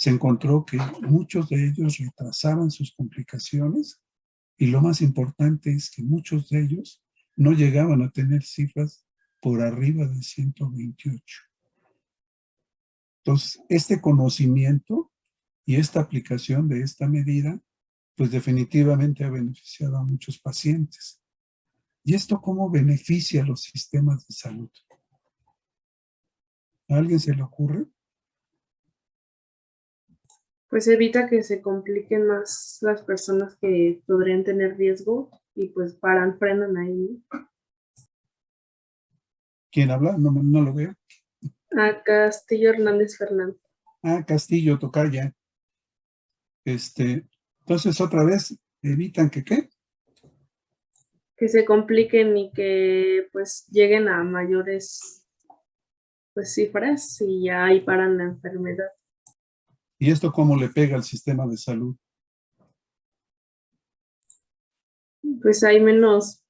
se encontró que muchos de ellos retrasaban sus complicaciones y lo más importante es que muchos de ellos no llegaban a tener cifras por arriba de 128. Entonces, este conocimiento y esta aplicación de esta medida, pues definitivamente ha beneficiado a muchos pacientes. ¿Y esto cómo beneficia a los sistemas de salud? ¿A alguien se le ocurre? Pues evita que se compliquen más las personas que podrían tener riesgo y pues frenan ahí, ¿no? ¿Quién habla? No lo veo. A Castillo Hernández Fernández. Castillo, tocaya. Entonces, otra vez, evitan que ¿qué? Que se compliquen y que pues lleguen a mayores pues cifras y ya ahí paran la enfermedad. ¿Y esto cómo le pega al sistema de salud? Pues hay menos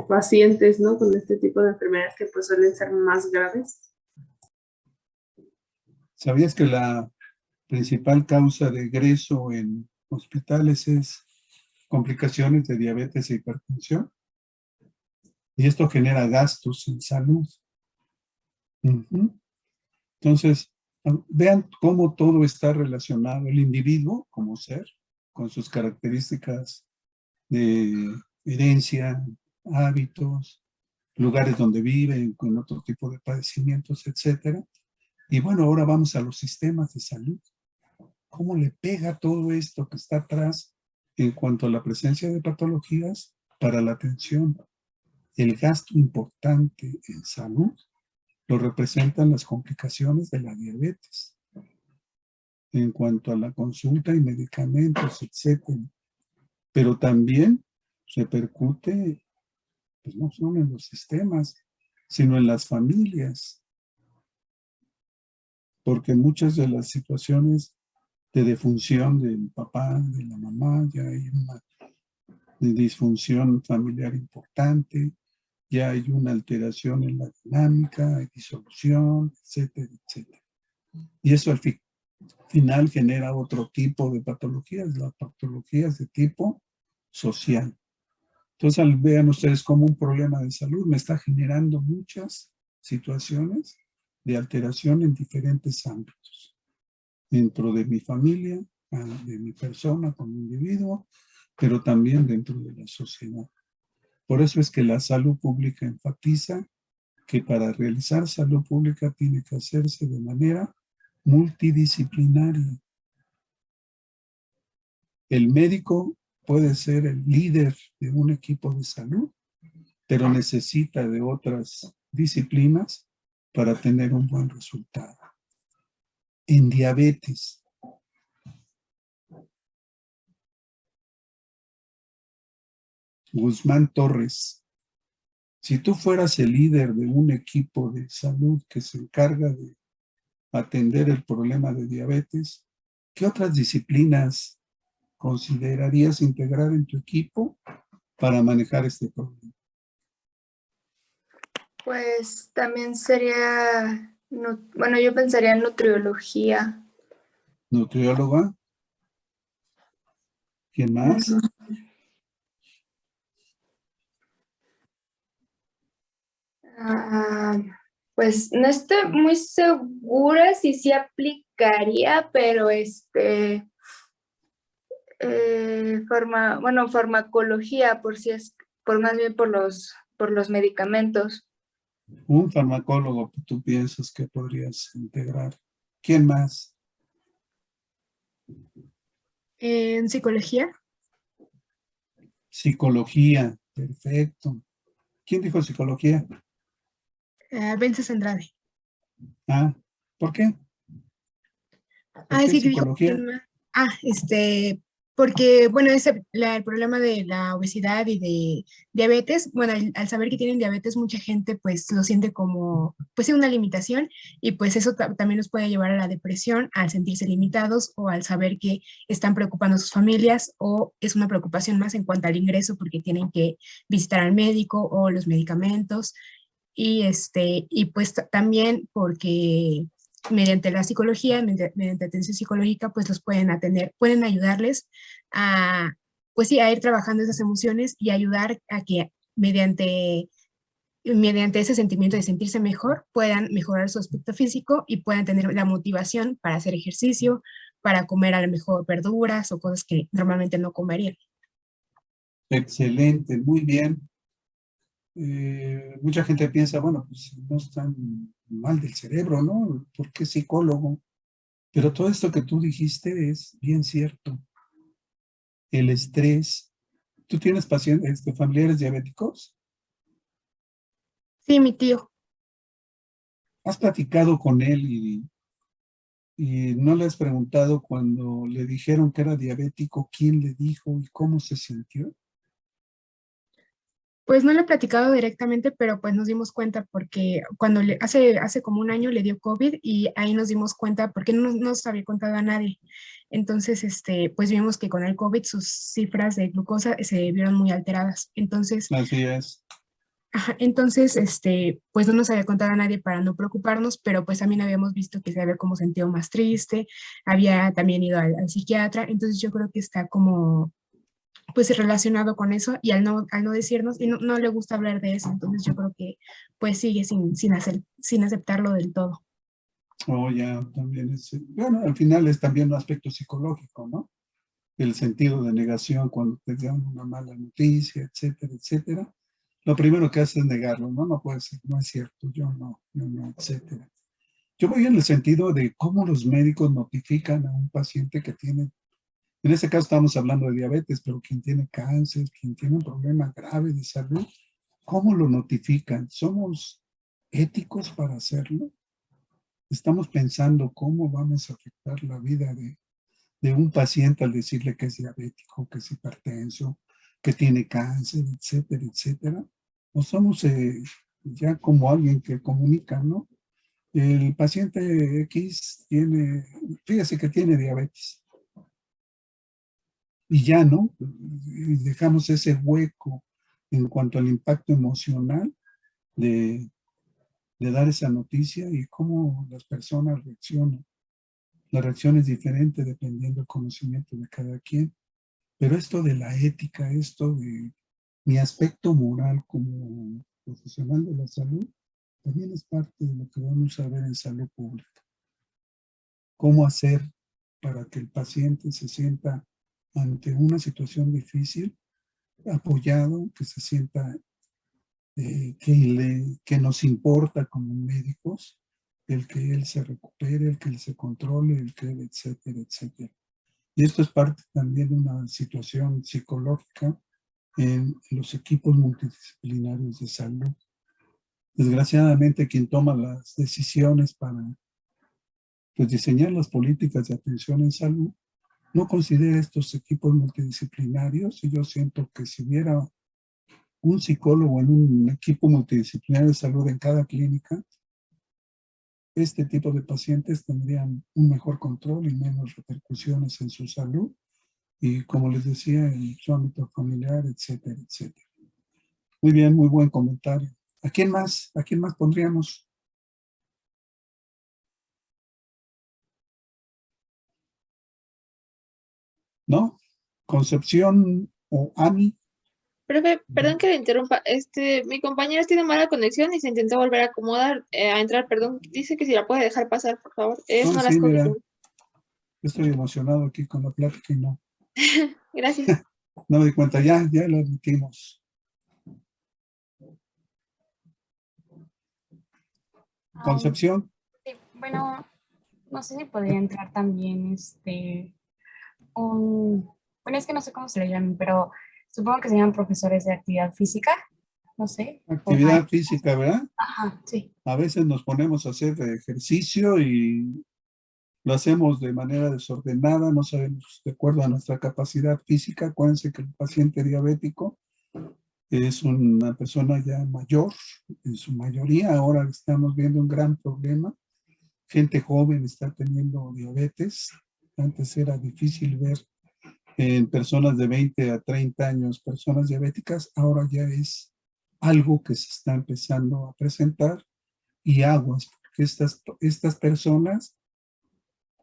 pacientes, ¿no? Con este tipo de enfermedades que pues suelen ser más graves. ¿Sabías que la principal causa de egreso en hospitales es complicaciones de diabetes e hipertensión? Y esto genera gastos en salud. Entonces, vean cómo todo está relacionado. El individuo como ser, con sus características de herencia, hábitos, lugares donde viven, con otro tipo de padecimientos, etcétera. Y bueno, ahora vamos a los sistemas de salud. ¿Cómo le pega todo esto que está atrás en cuanto a la presencia de patologías para la atención? El gasto importante en salud lo representan las complicaciones de la diabetes en cuanto a la consulta y medicamentos, etcétera. Pero también repercute, pues no solo en los sistemas, sino en las familias, porque muchas de las situaciones de defunción del papá, de la mamá, ya hay una disfunción familiar importante, ya hay una alteración en la dinámica, hay disolución, etcétera, etcétera. Y eso al final genera otro tipo de patologías, las patologías de tipo social. Entonces, vean ustedes como un problema de salud me está generando muchas situaciones de alteración en diferentes ámbitos. Dentro de mi familia, de mi persona como individuo, pero también dentro de la sociedad. Por eso es que la salud pública enfatiza que para realizar salud pública tiene que hacerse de manera multidisciplinaria. El médico puede ser el líder de un equipo de salud, pero necesita de otras disciplinas para tener un buen resultado. En diabetes, Guzmán Torres, si tú fueras el líder de un equipo de salud que se encarga de atender el problema de diabetes, ¿qué otras disciplinas considerarías integrar en tu equipo para manejar este problema? Pues también sería, bueno, yo pensaría en nutriología. ¿Nutrióloga? ¿Quién más? Pues no estoy muy segura si se aplicaría, pero farmacología, por más bien por los medicamentos. Un farmacólogo, tú piensas que podrías integrar. ¿Quién más? En psicología. Psicología, perfecto. ¿Quién dijo psicología? Vences Andrade. ¿Por qué? ¿Por qué Sí, que dijo psicología? porque, bueno, el problema de la obesidad y de diabetes, bueno, al saber que tienen diabetes, mucha gente pues lo siente como, pues sí, una limitación y pues eso también los puede llevar a la depresión al sentirse limitados o al saber que están preocupando a sus familias o es una preocupación más en cuanto al ingreso porque tienen que visitar al médico o los medicamentos y pues también porque mediante la psicología, mediante atención psicológica, pues los pueden atender, pueden ayudarles a, pues sí, a ir trabajando esas emociones y ayudar a que mediante ese sentimiento de sentirse mejor, puedan mejorar su aspecto físico y puedan tener la motivación para hacer ejercicio, para comer a lo mejor verduras o cosas que normalmente no comerían. Excelente, muy bien. Mucha gente piensa, bueno, pues no están mal del cerebro, ¿no? ¿Por qué psicólogo? Pero todo esto que tú dijiste es bien cierto. El estrés. ¿Tú tienes pacientes, familiares diabéticos? Sí, mi tío. ¿Has platicado con él y no le has preguntado cuando le dijeron que era diabético, quién le dijo y cómo se sintió? Pues no lo he platicado directamente, pero pues nos dimos cuenta porque cuando hace como un año le dio COVID y ahí nos dimos cuenta porque no nos había contado a nadie. Entonces, pues vimos que con el COVID sus cifras de glucosa se vieron muy alteradas. Entonces, Así es. ajá, entonces, pues no nos había contado a nadie para no preocuparnos, pero pues también habíamos visto que se había como sentido más triste, había también ido al psiquiatra, entonces yo creo que está como pues relacionado con eso y al no decirnos, y no le gusta hablar de eso, entonces yo creo que pues sigue sin aceptarlo del todo. Oh, ya, también es, bueno, al final es también un aspecto psicológico, ¿no? El sentido de negación cuando te dan una mala noticia, etcétera, etcétera. Lo primero que hace es negarlo, ¿no? No puede ser, no es cierto, yo no, etcétera. Yo voy en el sentido de cómo los médicos notifican a un paciente que tiene, en este caso estamos hablando de diabetes, pero quien tiene cáncer, quien tiene un problema grave de salud, ¿cómo lo notifican? ¿Somos éticos para hacerlo? Estamos pensando cómo vamos a afectar la vida de un paciente al decirle que es diabético, que es hipertenso, que tiene cáncer, etcétera, etcétera. O somos ya como alguien que comunica, ¿no? El paciente X tiene, fíjese que tiene diabetes. Y ya, ¿no? Y dejamos ese hueco en cuanto al impacto emocional de, de dar esa noticia y cómo las personas reaccionan. La reacción es diferente dependiendo del conocimiento de cada quien. Pero esto de la ética, esto de mi aspecto moral como profesional de la salud, también es parte de lo que vamos a ver en salud pública. ¿Cómo hacer para que el paciente se sienta ante una situación difícil, apoyado, que se sienta que nos importa como médicos, el que él se recupere, el que él se controle, el que él, etcétera, etcétera? Y esto es parte también de una situación psicológica en los equipos multidisciplinarios de salud. Desgraciadamente, quien toma las decisiones para pues, diseñar las políticas de atención en salud no considera estos equipos multidisciplinarios, y yo siento que si hubiera un psicólogo en un equipo multidisciplinario de salud en cada clínica, este tipo de pacientes tendrían un mejor control y menos repercusiones en su salud y, como les decía, en su ámbito familiar, etcétera, etcétera. Muy bien, muy buen comentario. ¿A quién más? ¿A quién más pondríamos? ¿No? Concepción o Ani. Profe, perdón que le interrumpa. Mi compañero tiene mala conexión y se intentó volver a acomodar, a entrar, perdón. Dice que si la puede dejar pasar, por favor. Es Ah, no las sí, mira, condiciones. estoy emocionado aquí con la plática y no Gracias. me di cuenta. Ya lo admitimos. Concepción. Sí, bueno, no sé si podría entrar también bueno, es que no sé cómo se le llaman, pero supongo que se llaman profesores de actividad física, no sé. Actividad física, ¿verdad? Ajá, sí. A veces nos ponemos a hacer ejercicio y lo hacemos de manera desordenada, no sabemos de acuerdo a nuestra capacidad física. Acuérdense que el paciente diabético es una persona ya mayor, en su mayoría. Ahora estamos viendo un gran problema. Gente joven está teniendo diabetes. Antes era difícil ver en personas de 20 a 30 años personas diabéticas. Ahora ya es algo que se está empezando a presentar, y aguas, que estas personas,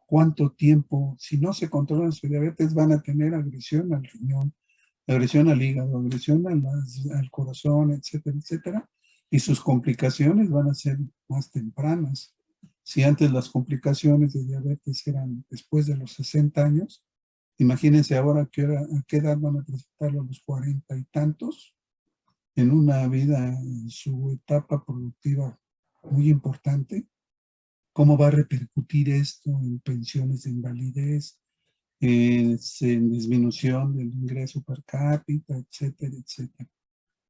cuánto tiempo, si no se controlan su diabetes, van a tener agresión al riñón, agresión al hígado, agresión al corazón, etcétera, etcétera. Y sus complicaciones van a ser más tempranas. Si antes las complicaciones de diabetes eran después de los 60 años, imagínense ahora a qué edad van a presentarlo, a los 40 y tantos, en una vida, en su etapa productiva muy importante. ¿Cómo va a repercutir esto en pensiones de invalidez, en disminución del ingreso per cápita, etcétera, etcétera?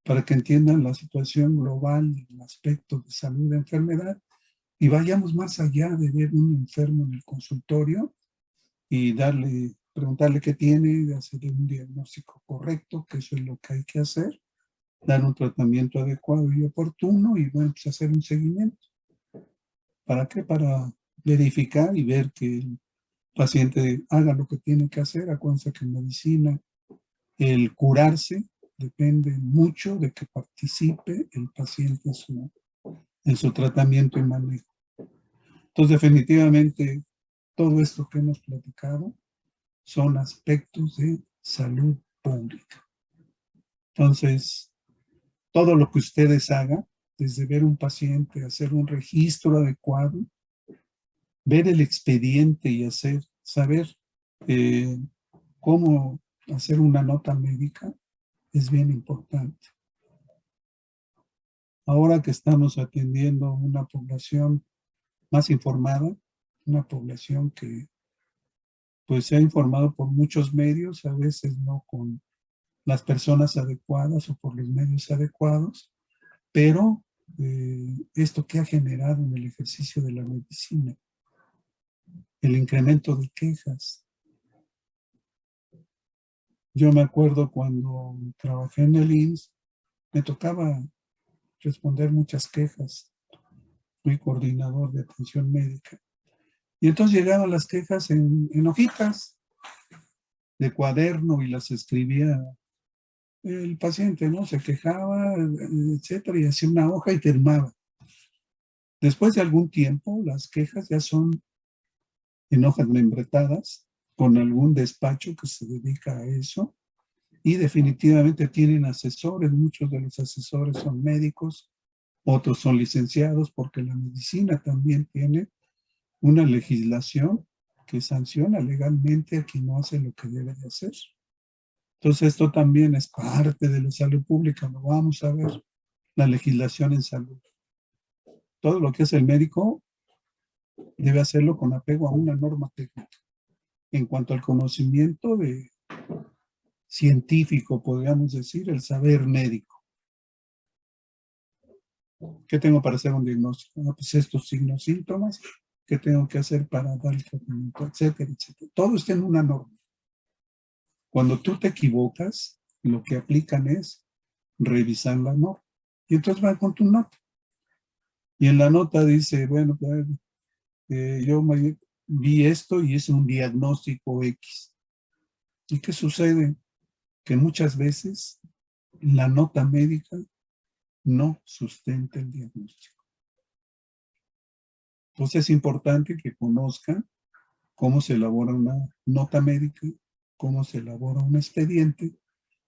Para que entiendan la situación global del aspecto de salud de enfermedad y vayamos más allá de ver un enfermo en el consultorio y preguntarle qué tiene, hacerle un diagnóstico correcto, que eso es lo que hay que hacer, dar un tratamiento adecuado y oportuno y bueno, pues hacer un seguimiento. ¿Para qué? Para verificar y ver que el paciente haga lo que tiene que hacer. Acuérdense que en medicina el curarse depende mucho de que participe el paciente en su tratamiento y manejo. Entonces, definitivamente, todo esto que hemos platicado son aspectos de salud pública. Entonces, todo lo que ustedes hagan, desde ver un paciente, hacer un registro adecuado, ver el expediente y saber cómo hacer una nota médica, es bien importante. Ahora que estamos atendiendo una población más informada, una población que pues se ha informado por muchos medios, a veces no con las personas adecuadas o por los medios adecuados, pero esto que ha generado en el ejercicio de la medicina, el incremento de quejas. Yo me acuerdo cuando trabajé en el IMSS, me tocaba responder muchas quejas. Fui coordinador de atención médica. Y entonces llegaban las quejas en hojitas de cuaderno y las escribía el paciente, ¿no? Se quejaba, etcétera, y hacía una hoja y firmaba. Después de algún tiempo, las quejas ya son en hojas membretadas, con algún despacho que se dedica a eso, y definitivamente tienen asesores. Muchos de los asesores son médicos, otros son licenciados, porque la medicina también tiene una legislación que sanciona legalmente a quien no hace lo que debe de hacer. Entonces esto también es parte de la salud pública, lo vamos a ver, la legislación en salud. Todo lo que es el médico debe hacerlo con apego a una norma técnica. En cuanto al conocimiento científico, podríamos decir, el saber médico. ¿Qué tengo para hacer un diagnóstico? Pues estos signos, síntomas, ¿qué tengo que hacer para dar el tratamiento? Etcétera, etcétera. Todo está en una norma. Cuando tú te equivocas, lo que aplican es revisar la norma. Y entonces va con tu nota. Y en la nota dice, bueno, pues, yo vi esto y es un diagnóstico X. ¿Y qué sucede? Que muchas veces la nota médica no sustenta el diagnóstico. Entonces es importante que conozcan cómo se elabora una nota médica, cómo se elabora un expediente,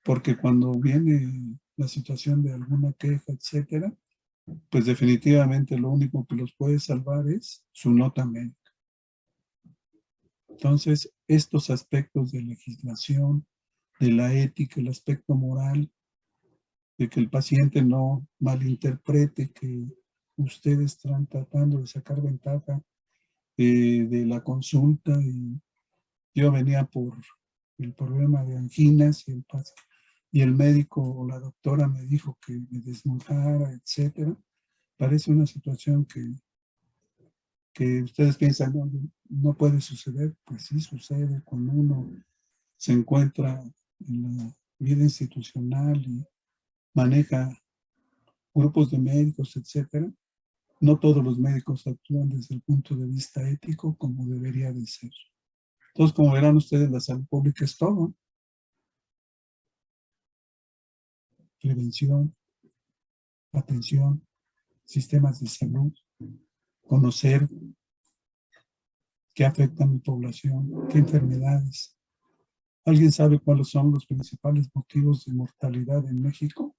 porque cuando viene la situación de alguna queja, etcétera, pues definitivamente lo único que los puede salvar es su nota médica. Entonces, estos aspectos de legislación, de la ética, el aspecto moral, de que el paciente no malinterprete que ustedes están tratando de sacar ventaja de la consulta, y yo venía por el problema de anginas y el médico o la doctora me dijo que me desnudara, etcétera. Parece una situación que ustedes piensan, no, no puede suceder. Pues sí sucede cuando uno se encuentra en la vida institucional y maneja grupos de médicos, etcétera. No todos los médicos actúan desde el punto de vista ético como debería de ser. Entonces, como verán ustedes, la salud pública es todo. Prevención, atención, sistemas de salud, conocer qué afecta a mi población, qué enfermedades. ¿Alguien sabe cuáles son los principales motivos de mortalidad en México?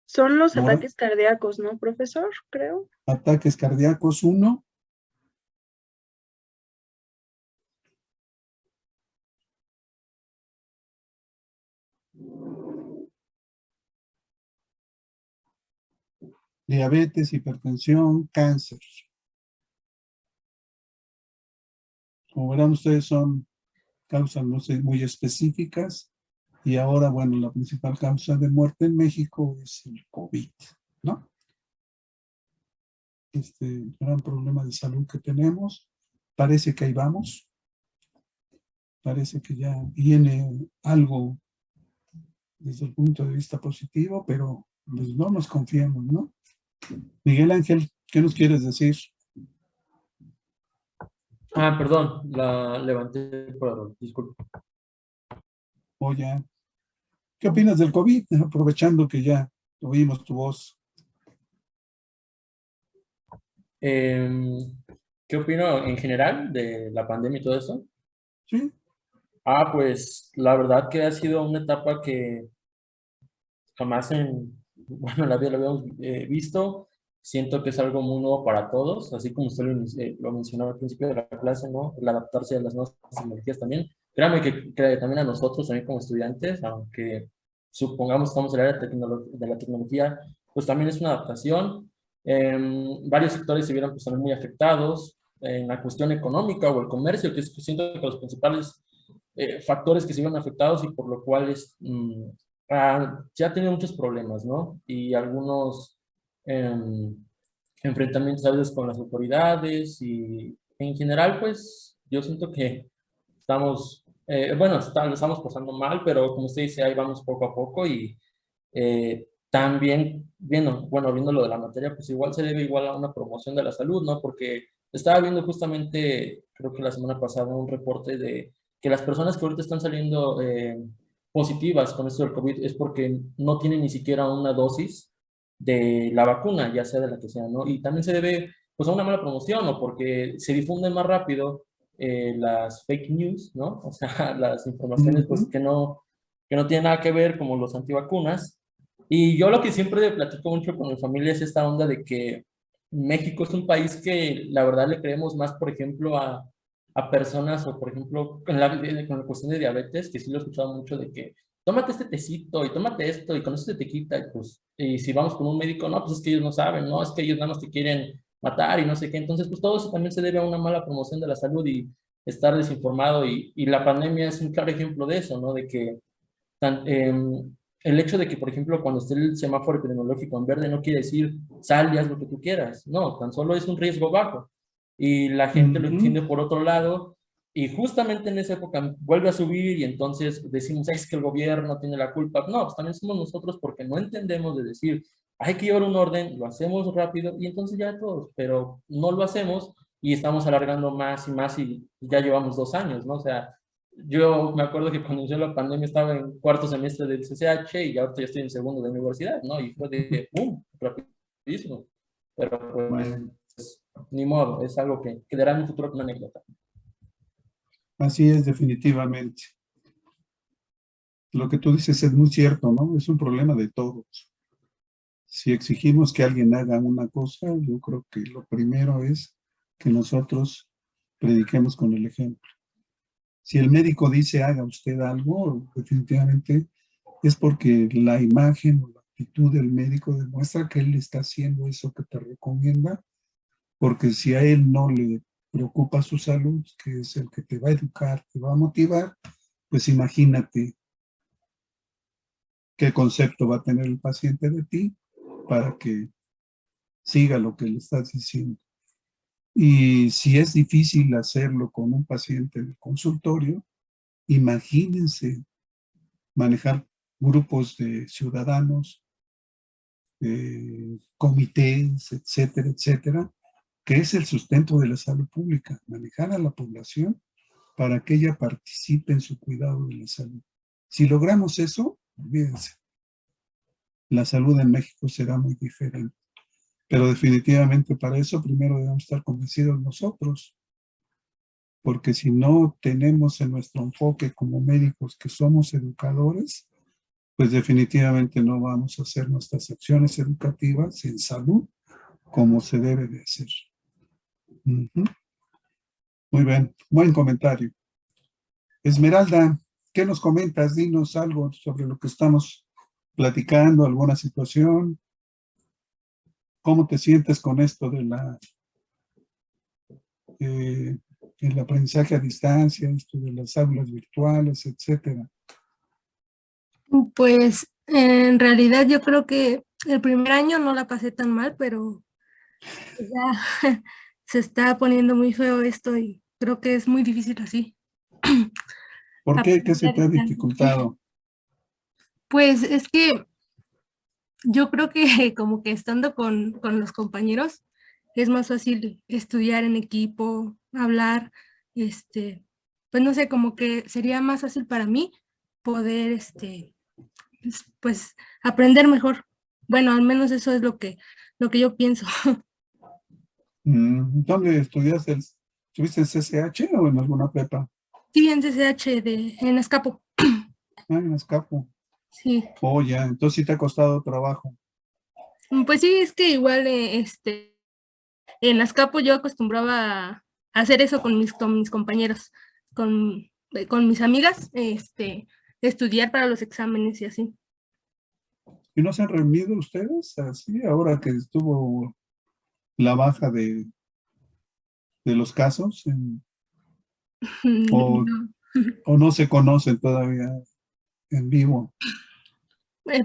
Son los Nora. ataques cardíacos, ¿no, profesor? Creo. Ataques cardíacos, 1. Diabetes, hipertensión, cáncer. Como verán ustedes, son causas no sé, muy específicas. Y ahora, bueno, la principal causa de muerte en México es el COVID, ¿no? Este gran problema de salud que tenemos. Parece que ahí vamos. Parece que ya viene algo desde el punto de vista positivo, pero pues no nos confiemos, ¿no? Miguel Ángel, ¿qué nos quieres decir? Perdón, la levanté por error, disculpe. Oye, ¿qué opinas del COVID? Aprovechando que ya oímos tu voz. ¿Qué opino en general de la pandemia y todo eso? ¿Sí? Pues la verdad que ha sido una etapa que jamás bueno, la vida lo habíamos visto. Siento que es algo muy nuevo para todos, así como usted lo mencionó al principio de la clase, ¿no? El adaptarse a las nuevas tecnologías también. Créame que también a nosotros, también como estudiantes, aunque supongamos que estamos en el área de la tecnología, pues también es una adaptación. Varios sectores se vieron pues, también muy afectados en la cuestión económica o el comercio, que siento que los principales factores que se vieron afectados y por lo cual ya ha tenido muchos problemas, ¿no? Y algunos enfrentamientos a veces con las autoridades y en general, pues yo siento que estamos, bueno, lo estamos pasando mal, pero como usted dice, ahí vamos poco a poco y también, viendo lo de la materia, pues igual se debe igual a una promoción de la salud, ¿no? Porque estaba viendo justamente, creo que la semana pasada, un reporte de que las personas que ahorita están saliendo positivas con esto del COVID es porque no tienen ni siquiera una dosis de la vacuna, ya sea de la que sea, ¿no? Y también se debe, pues, a una mala promoción o porque se difunden más rápido las fake news, ¿no? O sea, las informaciones, pues, que no tienen nada que ver, como los antivacunas. Y yo lo que siempre platico mucho con mi familia es esta onda de que México es un país que la verdad le creemos más, por ejemplo, a personas o, por ejemplo, con la cuestión de diabetes, que sí lo he escuchado mucho de que tómate este tecito y tómate esto y con eso te quita. Y, pues, y si vamos con un médico, no, pues es que ellos no saben, no, es que ellos nada más te quieren matar y no sé qué. Entonces, pues todo eso también se debe a una mala promoción de la salud y estar desinformado. Y la pandemia es un claro ejemplo de eso, ¿no? De que tan, el hecho de que, por ejemplo, cuando esté el semáforo epidemiológico en verde no quiere decir sal y haz lo que tú quieras. No, tan solo es un riesgo bajo. Y la gente lo entiende por otro lado. Y justamente en esa época vuelve a subir y entonces decimos, es que el gobierno tiene la culpa. No, pues también somos nosotros porque no entendemos de decir, hay que llevar un orden, lo hacemos rápido y entonces ya todos, pero no lo hacemos y estamos alargando más y más y ya llevamos 2 años, ¿no? O sea, yo me acuerdo que cuando inició la pandemia estaba en cuarto semestre del CCH y ahorita ya estoy en segundo de universidad, ¿no? Y fue de ¡pum! Rapidísimo. Pero pues, Bueno, ni modo, es algo que quedará en un futuro como una anécdota. así es definitivamente. Lo que tú dices es muy cierto, ¿no? Es un problema de todos. Si exigimos que alguien haga una cosa, yo creo que lo primero es que nosotros prediquemos con el ejemplo. Si el médico dice haga usted algo, definitivamente es porque la imagen o la actitud del médico demuestra que él está haciendo eso que te recomienda, porque si a él no le preocupa su salud, que es el que te va a educar, te va a motivar, pues imagínate qué concepto va a tener el paciente de ti para que siga lo que le estás diciendo. Y si es difícil hacerlo con un paciente en el consultorio, imagínense manejar grupos de ciudadanos, comités, etcétera, etcétera, que es el sustento de la salud pública, manejar a la población para que ella participe en su cuidado de la salud. Si logramos eso, olvídense. La salud en México será muy diferente. Pero definitivamente para eso primero debemos estar convencidos nosotros, porque si no tenemos en nuestro enfoque como médicos que somos educadores, pues definitivamente no vamos a hacer nuestras acciones educativas en salud como se debe de hacer. Ujú. Muy bien, buen comentario. Esmeralda, ¿qué nos comentas? Dinos algo sobre lo que estamos platicando, alguna situación. ¿Cómo te sientes con esto de el aprendizaje a distancia, esto de las aulas virtuales, etcétera? Pues en realidad yo creo que el primer año no la pasé tan mal, pero ya se está poniendo muy feo esto y creo que es muy difícil así. ¿Por qué? ¿Qué se Aprender a te ha distancia. dificultado? Pues es que yo creo que como que estando con los compañeros es más fácil estudiar en equipo, hablar, pues no sé, como que sería más fácil para mí poder, pues aprender mejor. Bueno, al menos eso es lo que yo pienso. ¿Dónde estudiaste? ¿Estuviste en CCH o en alguna prepa? Sí, en CCH en Azcapo. Ah, en Azcapo. Sí. Oh, ya, entonces sí te ha costado trabajo. Pues sí, es que igual en Azcapo yo acostumbraba a hacer eso con mis compañeros, con mis amigas, estudiar para los exámenes y así. ¿Y no se han reunido ustedes así ahora que estuvo la baja de los casos? O, No. o no se conocen todavía en vivo?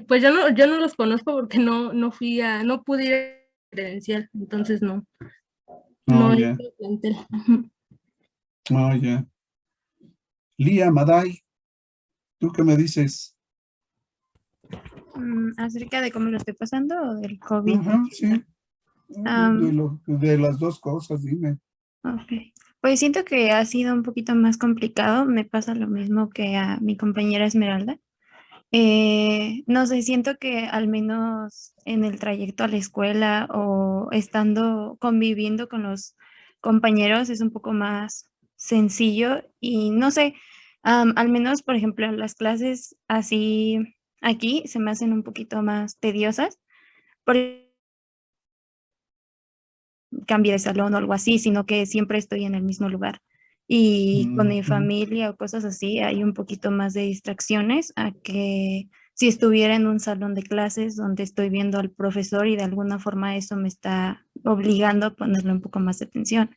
Pues yo no los conozco porque no pude ir a credencial, entonces Oh, no he ya, ido al plantel. oh, ya. Lía, Maday, ¿tú qué me dices? Acerca de cómo lo estoy pasando o del COVID. Ajá, sí, Am, de las dos cosas, dime. ok. Pues siento que ha sido un poquito más complicado. Me pasa lo mismo que a mi compañera Esmeralda. No sé, siento que al menos en el trayecto a la escuela o estando conviviendo con los compañeros es un poco más sencillo y no sé, al menos por ejemplo las clases así aquí se me hacen un poquito más tediosas porque cambie de salón o algo así, sino que siempre estoy en el mismo lugar. Y con mi Ujú. familia o cosas así, hay un poquito más de distracciones a que si estuviera en un salón de clases donde estoy viendo al profesor y de alguna forma eso me está obligando a ponerle un poco más de atención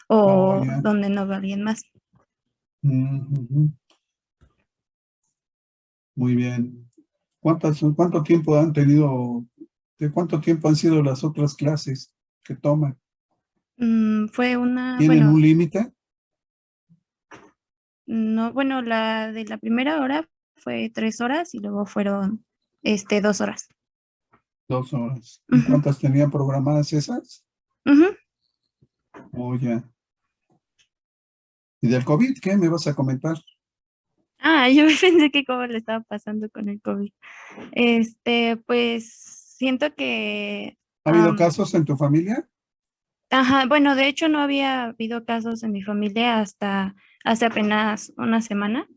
Oh, o ya. donde no veo a alguien más. Ujú. Muy bien. ¿Cuánto tiempo han tenido, de cuánto tiempo han sido las otras clases que toman? Fue una, ¿Tienen bueno, un límite? no, bueno, la de la primera hora fue 3 horas y luego fueron 2 horas. 2 horas. ¿Y Ujú, cuántas tenían programadas esas? ujú. Oh, ya. ¿Y del COVID qué me vas a comentar? Yo pensé que cómo le estaba pasando con el COVID. Pues siento que, ¿Ha habido casos en tu familia? ajá, bueno, de hecho no había habido casos en mi familia hasta hace apenas una semana.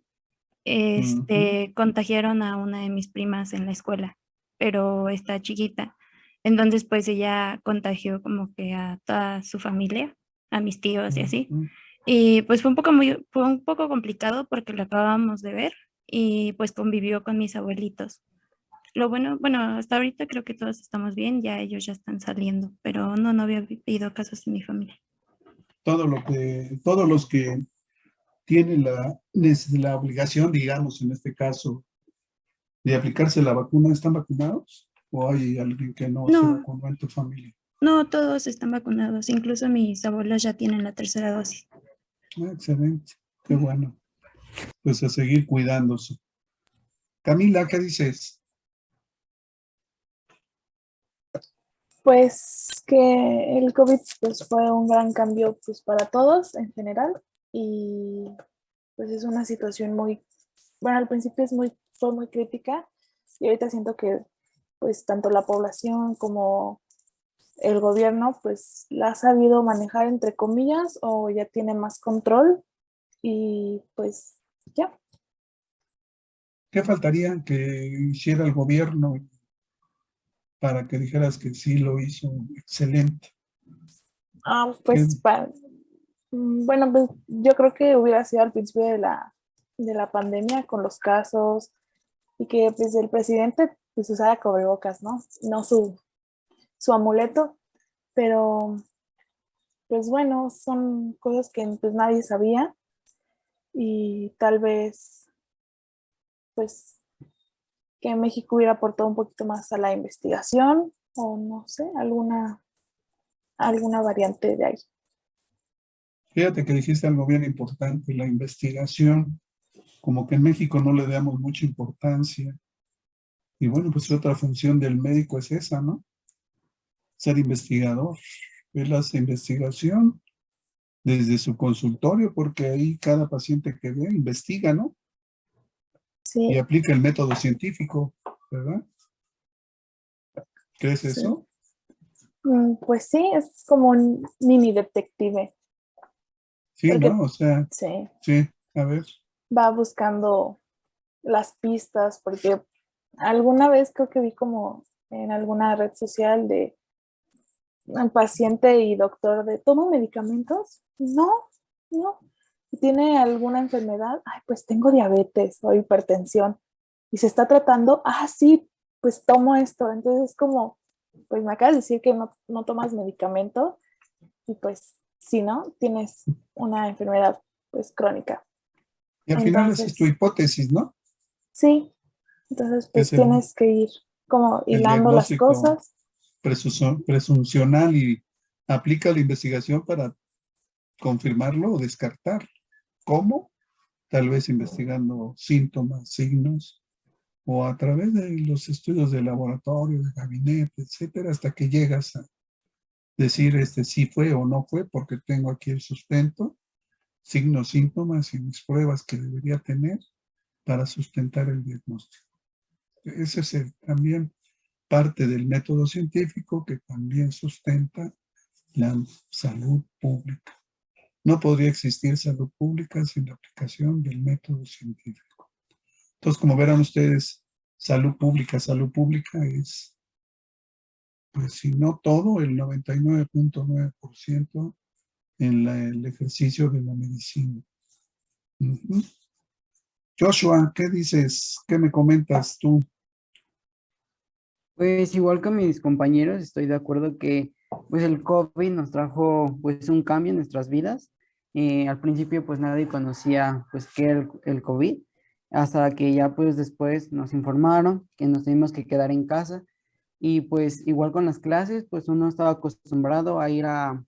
Ujú. Contagiaron a una de mis primas en la escuela, pero está chiquita. Entonces, pues ella contagió como que a toda su familia, a mis tíos y así. Ujú. Y pues fue un poco complicado porque lo acabábamos de ver y pues convivió con mis abuelitos. Lo bueno, hasta ahorita creo que todos estamos bien, ya ellos ya están saliendo, pero no había habido casos en mi familia. Todos los que tienen la obligación, digamos, en este caso, de aplicarse la vacuna, ¿están vacunados? ¿O hay alguien que no se No, vacunó en tu familia? no, todos están vacunados, incluso mis abuelos ya tienen la tercera dosis. Ah, excelente, qué bueno. Pues a seguir cuidándose. Camila, ¿qué dices? Pues que el COVID pues, fue un gran cambio pues, para todos en general y pues es una situación muy, bueno, al principio fue muy crítica Y ahorita siento que pues tanto la población como el gobierno pues la ha sabido manejar entre comillas o ya tiene más control y pues ya. ¿Qué faltaría que hiciera el gobierno para que dijeras que sí lo hizo excelente? Pues bueno, pues yo creo que hubiera sido al principio de la pandemia con los casos y que pues el presidente pues usara cubrebocas, ¿no? No su amuleto, pero pues bueno, son cosas que pues nadie sabía y tal vez pues que México hubiera aportado un poquito más a la investigación o no sé, alguna variante de ahí. Fíjate que dijiste algo bien importante, la investigación, como que en México no le damos mucha importancia. Y bueno, pues otra función del médico es esa, ¿no? Ser investigador. Él hace investigación desde su consultorio, porque ahí cada paciente que ve investiga, ¿no? Sí. Y aplica el método científico, ¿verdad? ¿Qué es Sí. eso? Pues sí, es como un mini detective. Sí, Porque, ¿no? O sea, sí, sí, a ver. va buscando las pistas, porque alguna vez creo que vi como en alguna red social de un paciente y doctor de ¿toma medicamentos? No, no. ¿Tiene alguna enfermedad? Ay, pues tengo diabetes o hipertensión. ¿Y se está tratando? Ah, sí, pues tomo esto. Entonces es como, pues me acabas de decir que no tomas medicamento y pues si no, tienes una enfermedad pues crónica. Y al final esa es tu Entonces, hipótesis, ¿no? sí, entonces Que pues es el tienes que ir como hilando las diagnóstico cosas. presuncional y aplica la investigación para confirmarlo o descartar. ¿Cómo? Tal vez investigando síntomas, signos, o a través de los estudios de laboratorio, de gabinete, etcétera, hasta que llegas a decir sí fue o no fue, porque tengo aquí el sustento, signos, síntomas y mis pruebas que debería tener para sustentar el diagnóstico. Ese es también parte del método científico que también sustenta la salud pública. No podría existir salud pública sin la aplicación del método científico. Entonces, como verán ustedes, salud pública es, pues si no todo, el 99.9% en el ejercicio de la medicina. Uh-huh. Joshua, ¿qué dices? ¿Qué me comentas tú? Pues igual que mis compañeros, estoy de acuerdo que pues el COVID nos trajo pues un cambio en nuestras vidas. Al principio pues nadie conocía pues qué era el COVID, hasta que ya pues después nos informaron que nos teníamos que quedar en casa y pues igual con las clases pues uno estaba acostumbrado a ir a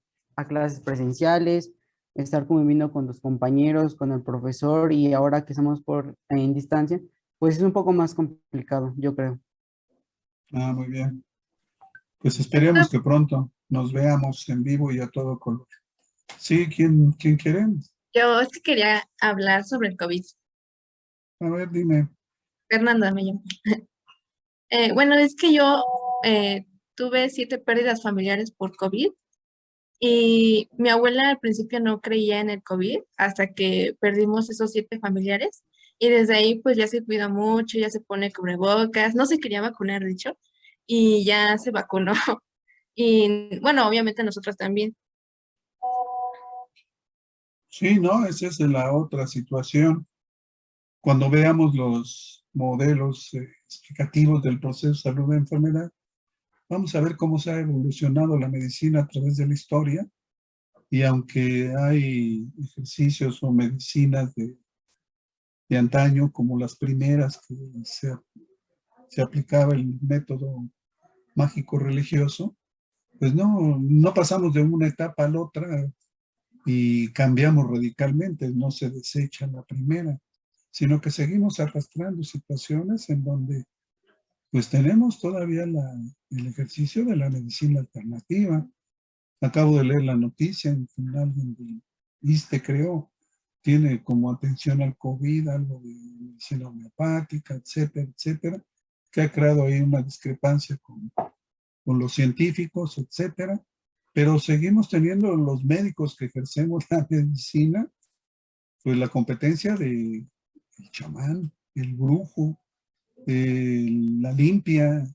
clases presenciales, estar conviviendo con los compañeros, con el profesor y ahora que estamos en distancia pues es un poco más complicado, yo creo. Ah, muy bien. Pues esperemos que pronto nos veamos en vivo y a todo color. Sí, ¿quién quiere? Yo es que quería hablar sobre el COVID. A ver, dime. Fernanda me llamo. Bueno, es que yo tuve 7 pérdidas familiares por COVID y mi abuela al principio no creía en el COVID hasta que perdimos esos 7 familiares y desde ahí pues ya se cuida mucho, ya se pone cubrebocas, no se quería vacunar, de hecho, y ya se vacunó. Y bueno, obviamente nosotros también. Sí, ¿no? Esa es la otra situación. Cuando veamos los modelos explicativos del proceso de salud de enfermedad, vamos a ver cómo se ha evolucionado la medicina a través de la historia. Y aunque hay ejercicios o medicinas de antaño, como las primeras que se aplicaba el método mágico religioso, pues no pasamos de una etapa a la otra y cambiamos radicalmente, no se desecha la primera, sino que seguimos arrastrando situaciones en donde pues tenemos todavía el ejercicio de la medicina alternativa. Acabo de leer la noticia en que alguien del ISSSTE creo, tiene como atención al COVID algo de medicina homeopática, etcétera, etcétera, que ha creado ahí una discrepancia con los científicos, etcétera, pero seguimos teniendo los médicos que ejercemos la medicina, pues la competencia de el chamán, el brujo, la limpia,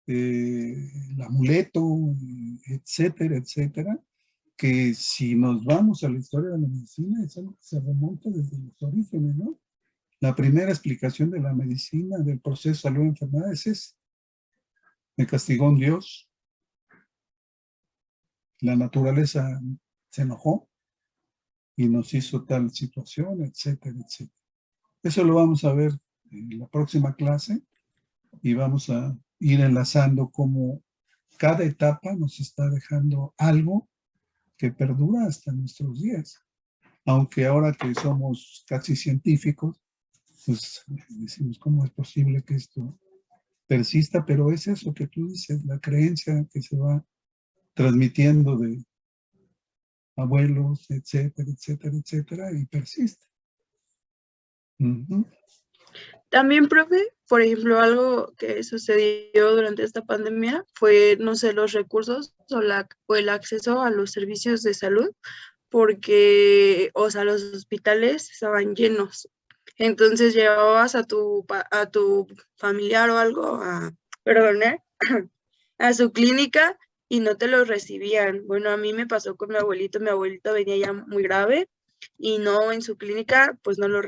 el amuleto, etcétera, etcétera, que si nos vamos a la historia de la medicina, es algo que se remonta desde los orígenes, ¿no? La primera explicación de la medicina, del proceso de salud y enfermedades es, me castigó un Dios, la naturaleza se enojó y nos hizo tal situación, etcétera, etcétera. Eso lo vamos a ver en la próxima clase y vamos a ir enlazando cómo cada etapa nos está dejando algo que perdura hasta nuestros días. Aunque ahora que somos casi científicos, pues decimos cómo es posible que esto persista, pero es eso que tú dices, la creencia que se va transmitiendo de abuelos, etcétera, etcétera, etcétera, y persiste. También, profe, por ejemplo, algo que sucedió durante esta pandemia fue, no sé, los recursos o el acceso a los servicios de salud, porque, o sea, los hospitales estaban llenos. Entonces llevabas a tu familiar o algo, a su clínica y no te los recibían. Bueno, a mí me pasó con mi abuelito venía ya muy grave y no en su clínica, pues no lo,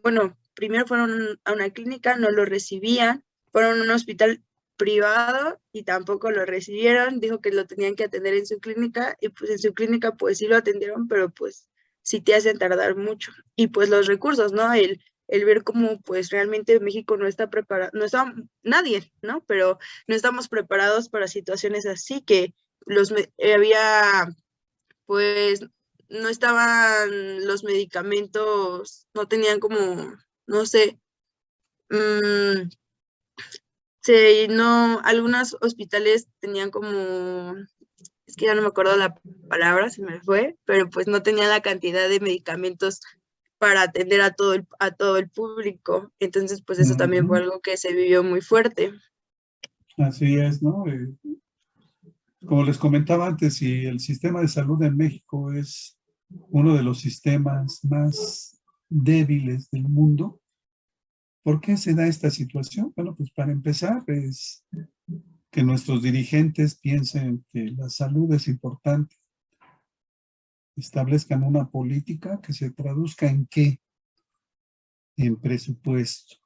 bueno, primero fueron a una clínica, no lo recibían, fueron a un hospital privado y tampoco lo recibieron, dijo que lo tenían que atender en su clínica y pues en su clínica pues sí lo atendieron, pero pues sí te hacen tardar mucho. Y pues los recursos, ¿no? El ver cómo pues realmente México no está preparado, no está nadie, ¿no? Pero no estamos preparados para situaciones así, que había pues no estaban los medicamentos, no tenían como, no sé, no, algunos hospitales tenían como, es que ya no me acuerdo la palabra, se me fue, pero pues no tenían la cantidad de medicamentos para atender a todo el público. Entonces, pues eso también fue algo que se vivió muy fuerte. Así es, ¿no? Como les comentaba antes, y el sistema de salud en México es uno de los sistemas más débiles del mundo. ¿Por qué se da esta situación? Bueno, pues para empezar es que nuestros dirigentes piensen que la salud es importante. Establezcan una política que se traduzca en ¿qué? En presupuesto.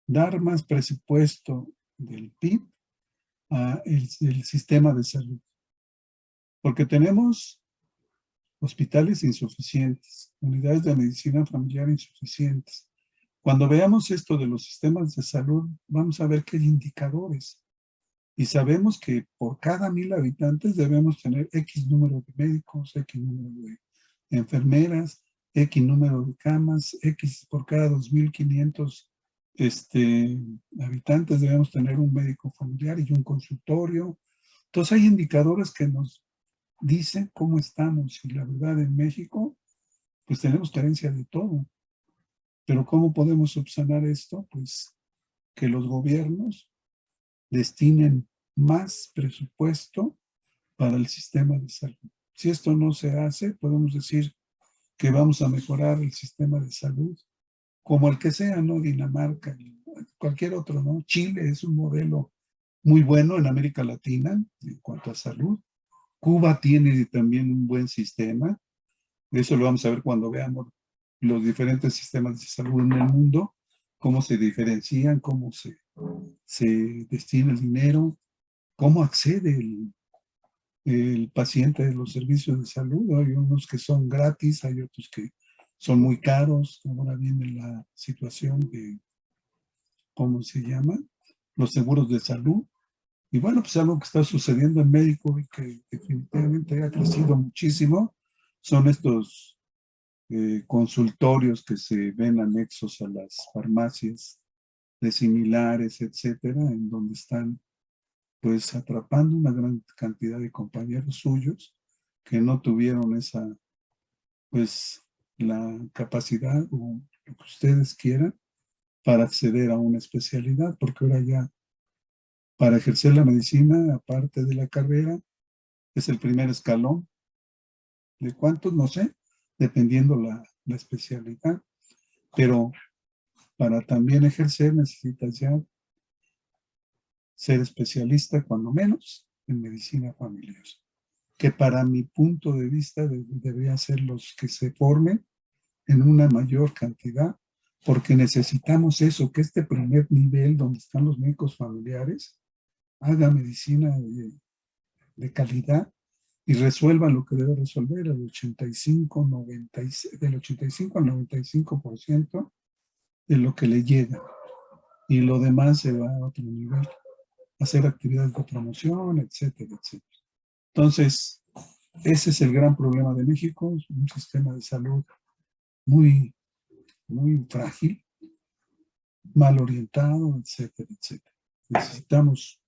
Dar más presupuesto del PIB a el sistema de salud. Porque tenemos hospitales insuficientes, unidades de medicina familiar insuficientes. Cuando veamos esto de los sistemas de salud, vamos a ver que hay indicadores. Y sabemos que por cada 1,000 habitantes debemos tener X número de médicos, X número de enfermeras, X número de camas, X por cada 2,500 habitantes debemos tener un médico familiar y un consultorio. Entonces hay indicadores que nos dicen cómo estamos. Y la verdad en México, pues tenemos carencia de todo. Pero ¿cómo podemos subsanar esto? Pues que los gobiernos destinen más presupuesto para el sistema de salud. Si esto no se hace, podemos decir que vamos a mejorar el sistema de salud, como el que sea, ¿no? Dinamarca, cualquier otro, ¿no? Chile es un modelo muy bueno en América Latina en cuanto a salud. Cuba tiene también un buen sistema. Eso lo vamos a ver cuando veamos los diferentes sistemas de salud en el mundo, cómo se diferencian, cómo se destina el dinero, cómo accede el paciente de los servicios de salud. Hay unos que son gratis, hay otros que son muy caros. Ahora viene la situación de, ¿cómo se llama? Los seguros de salud. Y bueno, pues algo que está sucediendo en México y que definitivamente ha crecido muchísimo son estos consultorios que se ven anexos a las farmacias de similares, etcétera, en donde están pues atrapando una gran cantidad de compañeros suyos que no tuvieron esa, pues la capacidad o lo que ustedes quieran para acceder a una especialidad, porque ahora ya para ejercer la medicina, aparte de la carrera, es el primer escalón. ¿De cuántos? No sé, dependiendo la especialidad. Pero para también ejercer necesitas ya ser especialista, cuando menos, en medicina familiar. Que para mi punto de vista deberían ser los que se formen en una mayor cantidad, porque necesitamos eso, que este primer nivel donde están los médicos familiares haga medicina de calidad y resuelva lo que debe resolver, del 85 al 95% de lo que le llega, y lo demás se va a otro nivel, hacer actividades de promoción, etcétera, etcétera. Entonces, ese es el gran problema de México, es un sistema de salud muy, muy frágil, mal orientado, etcétera, etcétera. Necesitamos,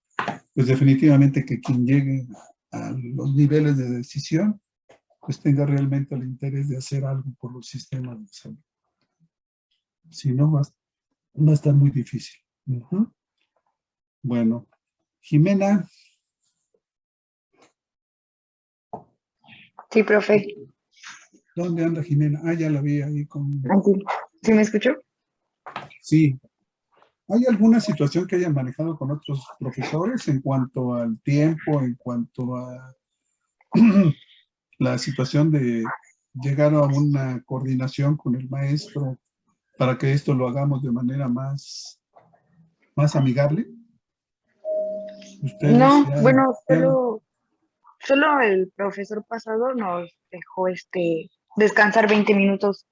pues definitivamente, que quien llegue a los niveles de decisión, pues tenga realmente el interés de hacer algo por los sistemas de salud. Si no, va a estar muy difícil. Bueno, Jimena. Sí, profe. ¿Dónde anda Jimena? Ah, ya la vi ahí con... Aquí. ¿Sí me escuchó? Sí. ¿Hay alguna situación que hayan manejado con otros profesores en cuanto al tiempo, en cuanto a la situación de llegar a una coordinación con el maestro para que esto lo hagamos de manera más amigable? ¿Ustedes No, ya, bueno, solo el profesor pasado nos dejó descansar 20 minutos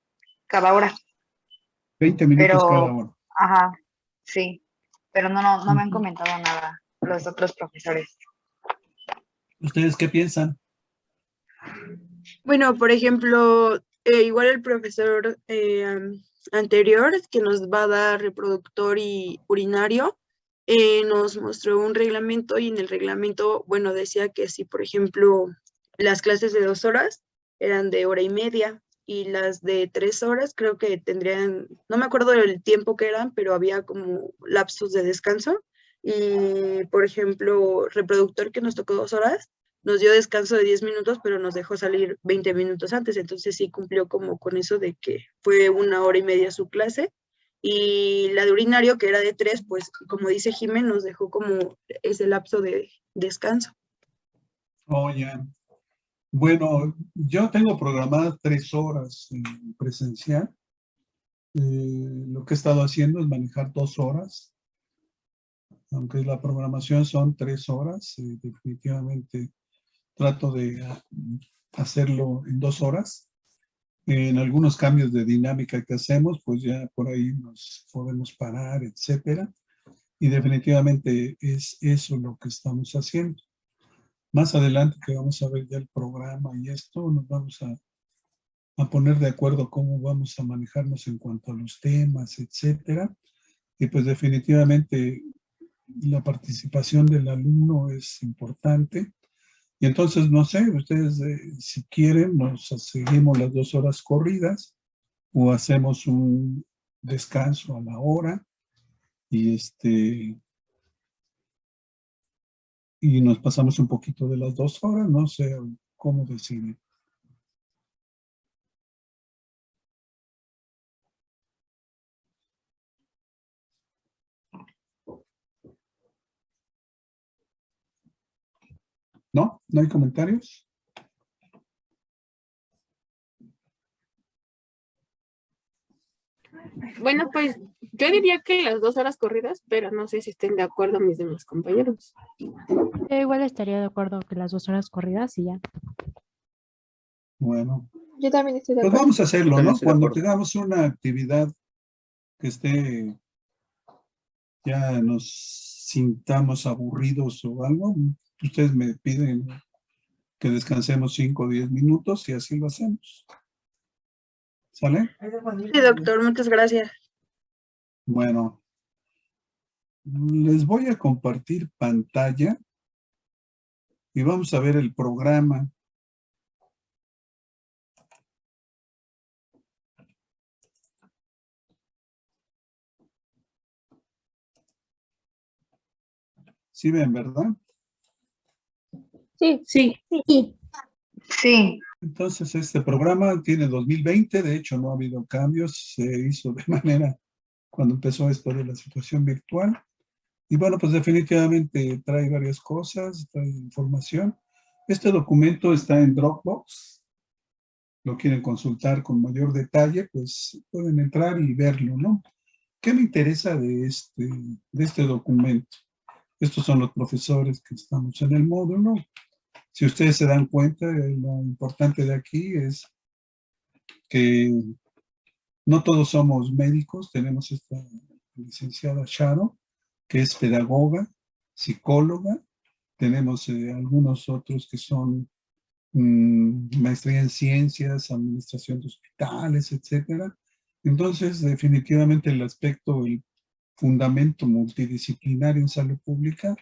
cada hora. 20 minutos cada Pero, hora? ajá, sí, pero no me han comentado nada los otros profesores. ¿Ustedes qué piensan? Bueno, por ejemplo, igual el profesor anterior que nos va a dar reproductor y urinario, nos mostró un reglamento y en el reglamento, bueno, decía que si, por ejemplo, las clases de 2 horas eran de 1:30 y las de 3 horas creo que tendrían, no me acuerdo del tiempo que eran, pero había como lapsos de descanso. Y, por ejemplo, reproductor que nos tocó 2 horas, nos dio descanso de 10 minutos, pero nos dejó salir 20 minutos antes, entonces sí cumplió como con eso de que fue 1:30 su clase. Y la de urinario, que era de 3, pues como dice Jiménez, nos dejó como ese lapso de descanso. Oh, ya. Bueno, yo tengo programadas 3 horas en presencial. Lo que he estado haciendo es manejar 2 horas, aunque la programación son 3 horas. Definitivamente trato de hacerlo en 2 horas. En algunos cambios de dinámica que hacemos, pues ya por ahí nos podemos parar, etcétera. Y definitivamente es eso lo que estamos haciendo. Más adelante, que vamos a ver ya el programa y esto, nos vamos a poner de acuerdo cómo vamos a manejarnos en cuanto a los temas, etcétera. Y pues definitivamente la participación del alumno es importante. Y entonces, no sé, ustedes si quieren, nos seguimos las 2 horas corridas o hacemos un descanso a la hora y y nos pasamos un poquito de las 2 horas, no sé cómo deciden. ¿No? ¿No hay comentarios? Bueno, pues yo diría que las 2 horas corridas, pero no sé si estén de acuerdo mis demás compañeros. Igual estaría de acuerdo que las 2 horas corridas y ya. Bueno, Yo también estoy de pues acuerdo. vamos a hacerlo, También ¿no? estoy de Cuando acuerdo. tengamos una actividad que ya nos sintamos aburridos o algo, ustedes me piden que descansemos 5 o 10 minutos y así lo hacemos. ¿Sale? Sí, doctor, muchas gracias. Bueno, les voy a compartir pantalla y vamos a ver el programa. ¿Sí ven, verdad? Sí. Sí. Sí. Entonces, este programa tiene 2020, de hecho no ha habido cambios, se hizo de manera cuando empezó esto de la situación virtual. Y bueno, pues definitivamente trae varias cosas, trae información. Este documento está en Dropbox. Lo quieren consultar con mayor detalle, pues pueden entrar y verlo, ¿no? ¿Qué me interesa de este documento? Estos son los profesores que estamos en el módulo. Si ustedes se dan cuenta, lo importante de aquí es que no todos somos médicos. Tenemos esta licenciada Sharon, que es pedagoga, psicóloga. Tenemos algunos otros que son maestría en ciencias, administración de hospitales, etcétera. Entonces, definitivamente el aspecto, el fundamento multidisciplinario en salud pública,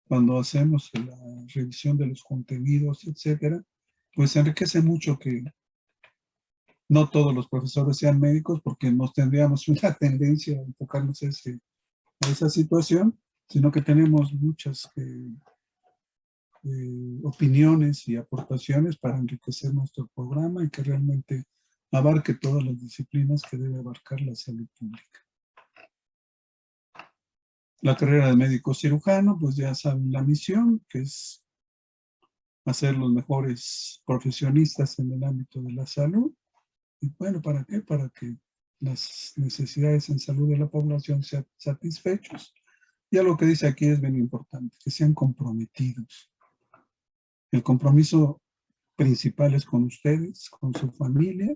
cuando hacemos la revisión de los contenidos, etcétera, pues enriquece mucho que no todos los profesores sean médicos, porque nos tendríamos una tendencia a enfocarnos a esa situación, sino que tenemos muchas opiniones y aportaciones para enriquecer nuestro programa y que realmente abarque todas las disciplinas que debe abarcar la salud pública. La carrera de médico cirujano, pues ya saben la misión, que es hacer los mejores profesionistas en el ámbito de la salud. Y bueno, ¿para qué? Para que las necesidades en salud de la población sean satisfechas. Ya lo que dice aquí es bien importante, que sean comprometidos. El compromiso principal es con ustedes, con su familia,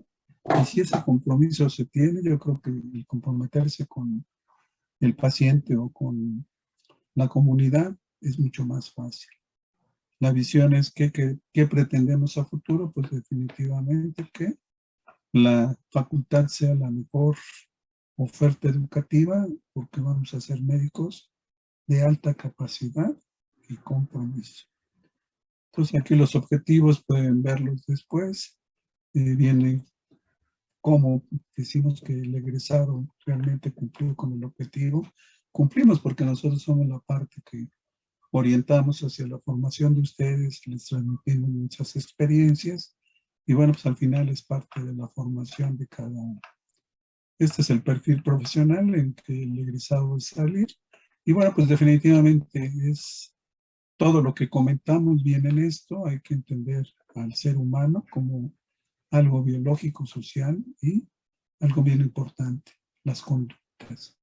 y si ese compromiso se tiene, yo creo que el comprometerse con el paciente o con la comunidad es mucho más fácil. La visión es que pretendemos a futuro, pues definitivamente que la facultad sea la mejor oferta educativa, porque vamos a ser médicos de alta capacidad y compromiso. Entonces aquí los objetivos pueden verlos después. Viene cómo decimos que el egresado realmente cumplió con el objetivo. Cumplimos porque nosotros somos la parte que orientamos hacia la formación de ustedes, les transmitimos muchas experiencias y bueno, pues al final es parte de la formación de cada uno. Este es el perfil profesional en que el egresado va a salir y bueno, pues definitivamente es todo lo que comentamos bien en esto. Hay que entender al ser humano como algo biológico, social y algo bien importante, las conductas,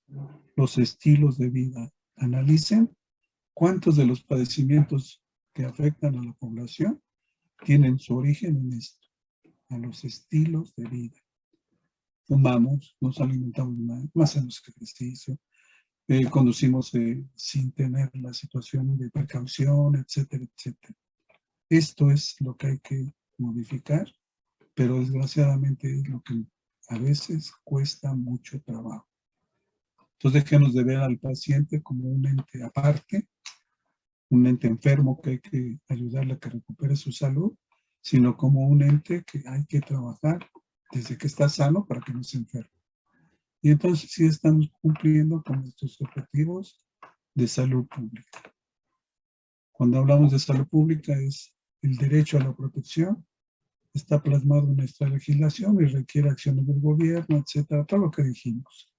los estilos de vida. Analicen cuántos de los padecimientos que afectan a la población tienen su origen en esto, a los estilos de vida. Fumamos, nos alimentamos mal, no hacemos ejercicio, conducimos sin tener la situación de precaución, etcétera, etcétera. Esto es lo que hay que modificar, pero desgraciadamente es lo que a veces cuesta mucho trabajo. Entonces dejemos de ver al paciente como un ente aparte, un ente enfermo que hay que ayudarle a que recupere su salud, sino como un ente que hay que trabajar desde que está sano para que no se enferme. Y entonces sí estamos cumpliendo con nuestros objetivos de salud pública. Cuando hablamos de salud pública es el derecho a la protección, está plasmado en nuestra legislación y requiere acciones del gobierno, etcétera, todo lo que dijimos.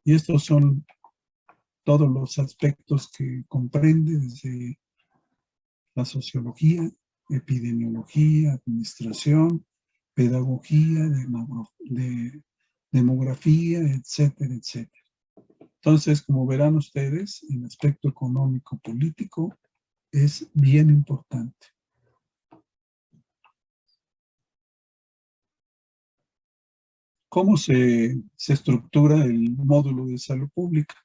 Y estos son todos los aspectos que comprende desde la sociología, epidemiología, administración, pedagogía, demografía, etcétera, etcétera. Entonces, como verán ustedes, el aspecto económico-político es bien importante. ¿Cómo se estructura el módulo de salud pública?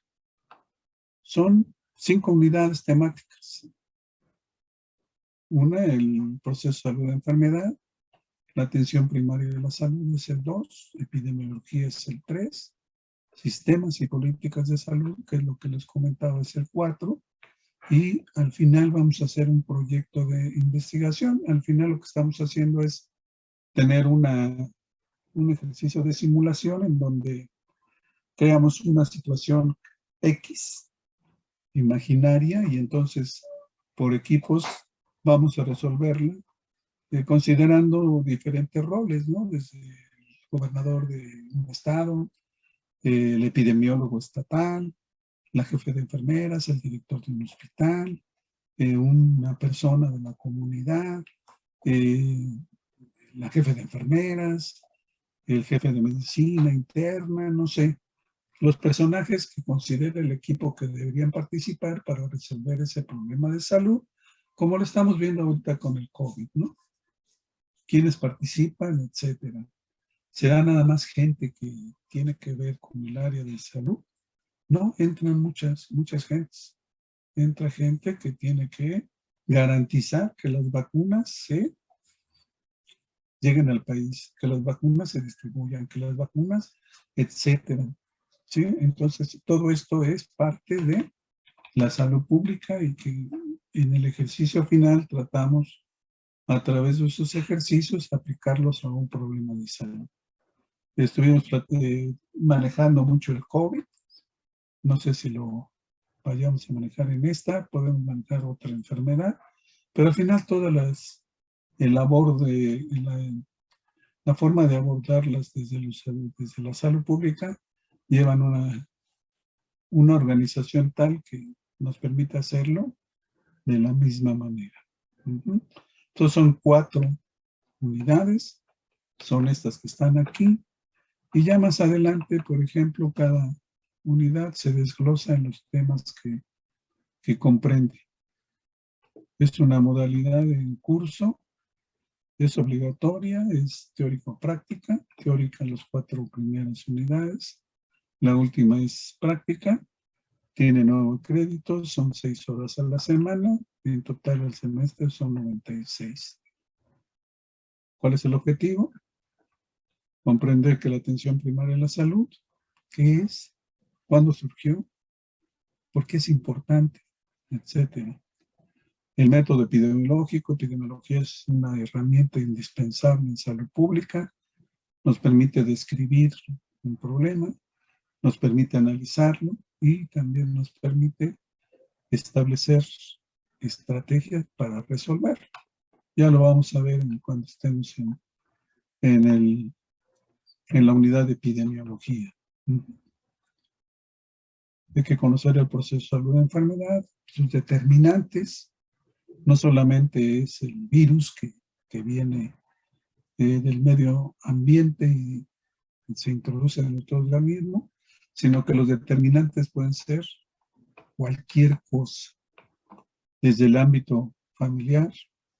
Son 5 unidades temáticas. Una, el proceso de salud de enfermedad. La atención primaria de la salud es el 2. Epidemiología es el 3. Sistemas y políticas de salud, que es lo que les comentaba, es el 4. Y al final vamos a hacer un proyecto de investigación. Al final lo que estamos haciendo es tener un ejercicio de simulación en donde creamos una situación X imaginaria y entonces por equipos vamos a resolverla considerando diferentes roles, ¿no? Desde el gobernador de un estado, el epidemiólogo estatal, la jefe de enfermeras, el director de un hospital, una persona de la comunidad, la jefe de enfermeras, el jefe de medicina interna, no sé, los personajes que considera el equipo que deberían participar para resolver ese problema de salud, como lo estamos viendo ahorita con el COVID, ¿no? Quiénes participan, etcétera. ¿Será nada más gente que tiene que ver con el área de salud? No, entran muchas gentes. Entra gente que tiene que garantizar que las vacunas se lleguen al país, que las vacunas se distribuyan, que las vacunas, etcétera. ¿Sí? Entonces, todo esto es parte de la salud pública y que en el ejercicio final tratamos a través de esos ejercicios aplicarlos a un problema de salud. Estuvimos manejando mucho el COVID. No sé si lo vayamos a manejar en esta, podemos manejar otra enfermedad, pero al final todas la forma de abordarlas desde la salud pública llevan una organización tal que nos permite hacerlo de la misma manera. Entonces son 4 unidades, son estas que están aquí, y ya más adelante, por ejemplo, cada unidad se desglosa en los temas que comprende. Es una modalidad en curso, es obligatoria, es teórico-práctica, teórica las 4 primeras unidades, la última es práctica, tiene 9 créditos, son 6 horas a la semana, en total el semestre son 96. ¿Cuál es el objetivo? Comprender que la atención primaria en la salud, ¿qué es? ¿Cuándo surgió? ¿Por qué es importante? Etcétera. El método epidemiología es una herramienta indispensable en salud pública, nos permite describir un problema, nos permite analizarlo y también nos permite establecer estrategias para resolverlo. Ya lo vamos a ver cuando estemos en la unidad de epidemiología. Hay que conocer el proceso de salud de enfermedad, sus determinantes. No solamente es el virus que viene del medio ambiente y se introduce en nuestro organismo, sino que los determinantes pueden ser cualquier cosa, desde el ámbito familiar,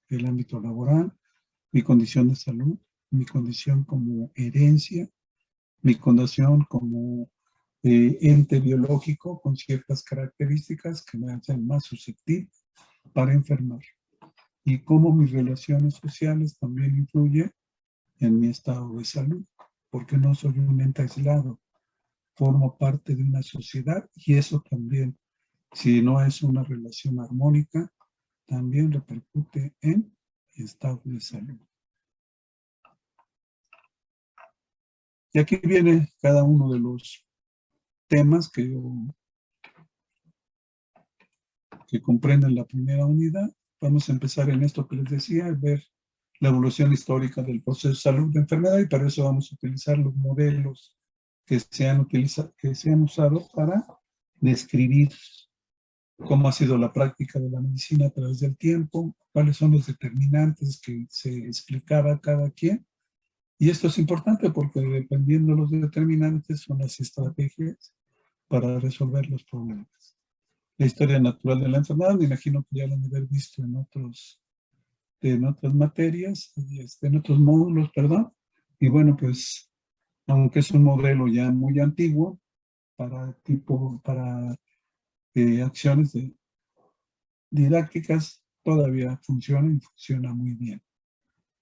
el ámbito laboral, mi condición de salud, mi condición como herencia, mi condición como ente biológico con ciertas características que me hacen más susceptible para enfermar. Y cómo mis relaciones sociales también influyen en mi estado de salud, porque no soy un ente aislado, formo parte de una sociedad y eso también, si no es una relación armónica, también repercute en mi estado de salud. Y aquí viene cada uno de los temas que comprenden la primera unidad. Vamos a empezar en esto que les decía, ver la evolución histórica del proceso de salud de enfermedad y para eso vamos a utilizar los modelos que se han usado para describir cómo ha sido la práctica de la medicina a través del tiempo, cuáles son los determinantes que se explicaba cada quien. Y esto es importante porque dependiendo de los determinantes son las estrategias para resolver los problemas. La historia natural de la enfermedad, me imagino que ya lo han de haber visto en otras materias, en otros módulos, perdón. Y bueno, pues, aunque es un modelo ya muy antiguo, para acciones didácticas, todavía funciona y funciona muy bien.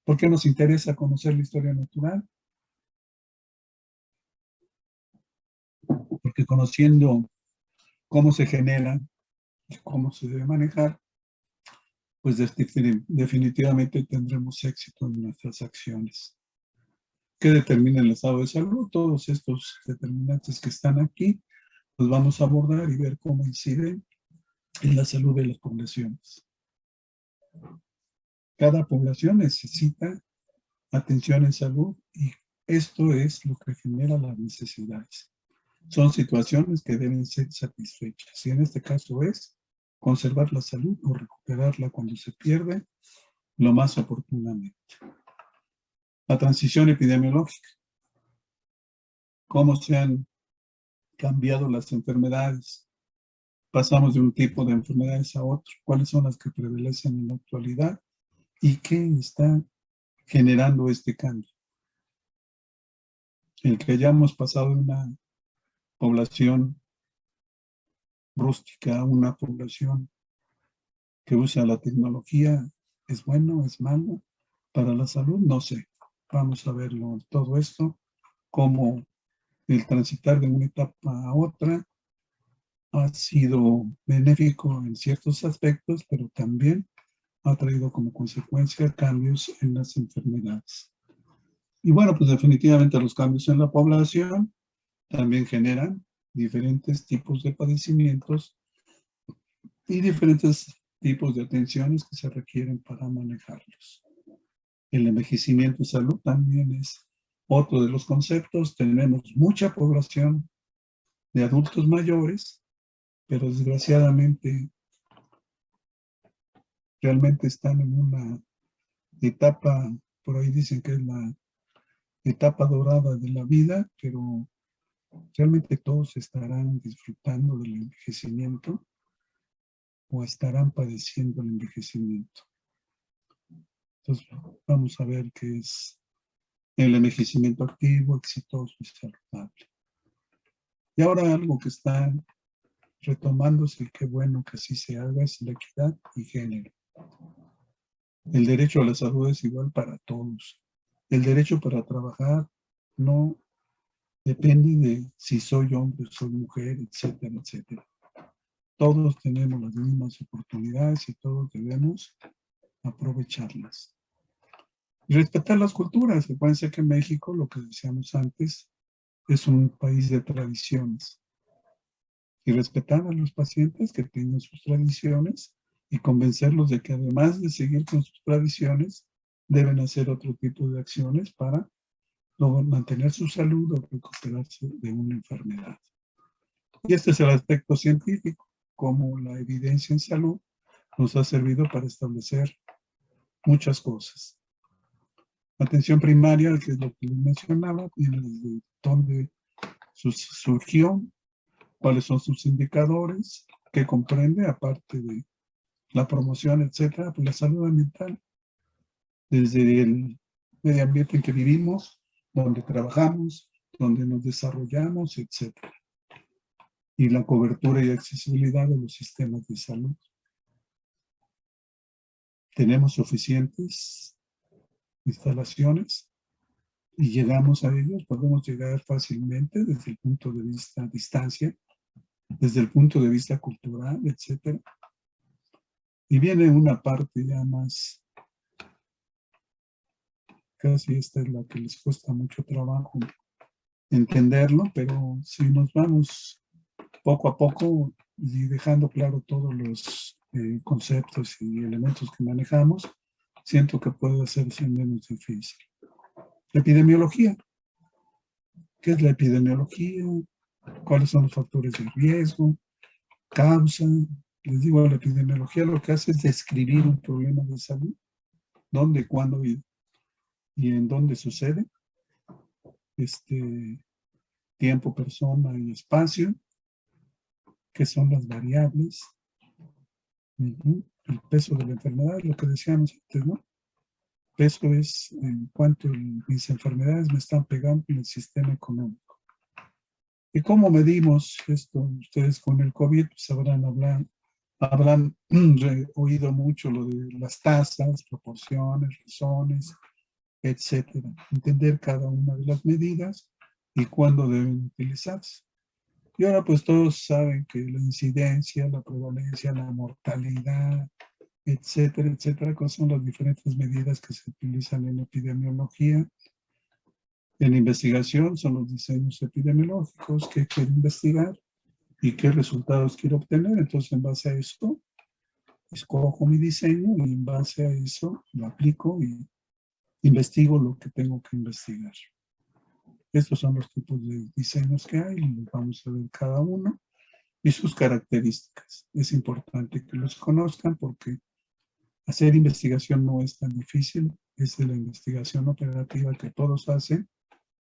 ¿Por qué nos interesa conocer la historia natural? Porque conociendo cómo se genera, cómo se debe manejar, pues definitivamente tendremos éxito en nuestras acciones. ¿Qué determina el estado de salud? Todos estos determinantes que están aquí, los vamos a abordar y ver cómo inciden en la salud de las poblaciones. Cada población necesita atención en salud y esto es lo que genera las necesidades. Son situaciones que deben ser satisfechas y en este caso es conservar la salud o recuperarla cuando se pierde lo más oportunamente. La transición epidemiológica. ¿Cómo se han cambiado las enfermedades? Pasamos de un tipo de enfermedades a otro. ¿Cuáles son las que prevalecen en la actualidad? ¿Y qué está generando este cambio? El que hayamos pasado de una población rústica a una población que usa la tecnología, ¿es bueno, es malo para la salud? No sé. Vamos a verlo todo esto, cómo el transitar de una etapa a otra ha sido benéfico en ciertos aspectos, pero también ha traído como consecuencia cambios en las enfermedades. Y bueno, pues definitivamente los cambios en la población también generan diferentes tipos de padecimientos y diferentes tipos de atenciones que se requieren para manejarlos. El envejecimiento y salud también es otro de los conceptos. Tenemos mucha población de adultos mayores, pero desgraciadamente realmente están en una etapa, por ahí dicen que es la etapa dorada de la vida, pero realmente todos estarán disfrutando del envejecimiento o estarán padeciendo el envejecimiento. Entonces, vamos a ver qué es el envejecimiento activo, exitoso y saludable. Y ahora algo que está retomándose, y qué bueno que así se haga, es la equidad y género. El derecho a la salud es igual para todos. El derecho para trabajar no depende de si soy hombre, soy mujer, etcétera, etcétera. Todos tenemos las mismas oportunidades y todos debemos aprovecharlas. Y respetar las culturas. Acuérdense que México, lo que decíamos antes, es un país de tradiciones. Y respetar a los pacientes que tengan sus tradiciones y convencerlos de que además de seguir con sus tradiciones, deben hacer otro tipo de acciones para mantener su salud o recuperarse de una enfermedad. Y este es el aspecto científico, como la evidencia en salud nos ha servido para establecer muchas cosas. Atención primaria, que es lo que les mencionaba, viene desde dónde surgió, cuáles son sus indicadores, qué comprende, aparte de la promoción, etcétera, pues la salud ambiental, desde el medio ambiente en que vivimos, donde trabajamos, donde nos desarrollamos, etcétera. Y la cobertura y accesibilidad de los sistemas de salud. Tenemos suficientes instalaciones y llegamos a ellos, podemos llegar fácilmente desde el punto de vista distancia, desde el punto de vista cultural, etcétera. Y viene una parte ya más, casi esta es la que les cuesta mucho trabajo entenderlo, pero si nos vamos poco a poco y dejando claro todos los conceptos y elementos que manejamos, siento que puede hacerse menos difícil. Epidemiología. ¿Qué es la epidemiología? ¿Cuáles son los factores de riesgo? Causa. Les digo, la epidemiología lo que hace es describir un problema de salud. ¿Dónde, cuándo y en dónde sucede? Tiempo, persona y espacio. ¿Qué son las variables? El peso de la enfermedad, lo que decíamos antes, ¿no? Peso es en cuánto mis enfermedades me están pegando en el sistema económico. ¿Y cómo medimos esto? Ustedes con el COVID pues habrán oído mucho lo de las tasas, proporciones, razones, etcétera. Entender cada una de las medidas y cuándo deben utilizarse. Y ahora pues todos saben que la incidencia, la prevalencia, la mortalidad, etcétera, etcétera, cuáles son las diferentes medidas que se utilizan en epidemiología. En investigación son los diseños epidemiológicos que quiero investigar y qué resultados quiero obtener. Entonces, en base a esto, escojo mi diseño y en base a eso lo aplico y investigo lo que tengo que investigar. Estos son los tipos de diseños que hay, los vamos a ver cada uno y sus características. Es importante que los conozcan porque hacer investigación no es tan difícil, es de la investigación operativa que todos hacen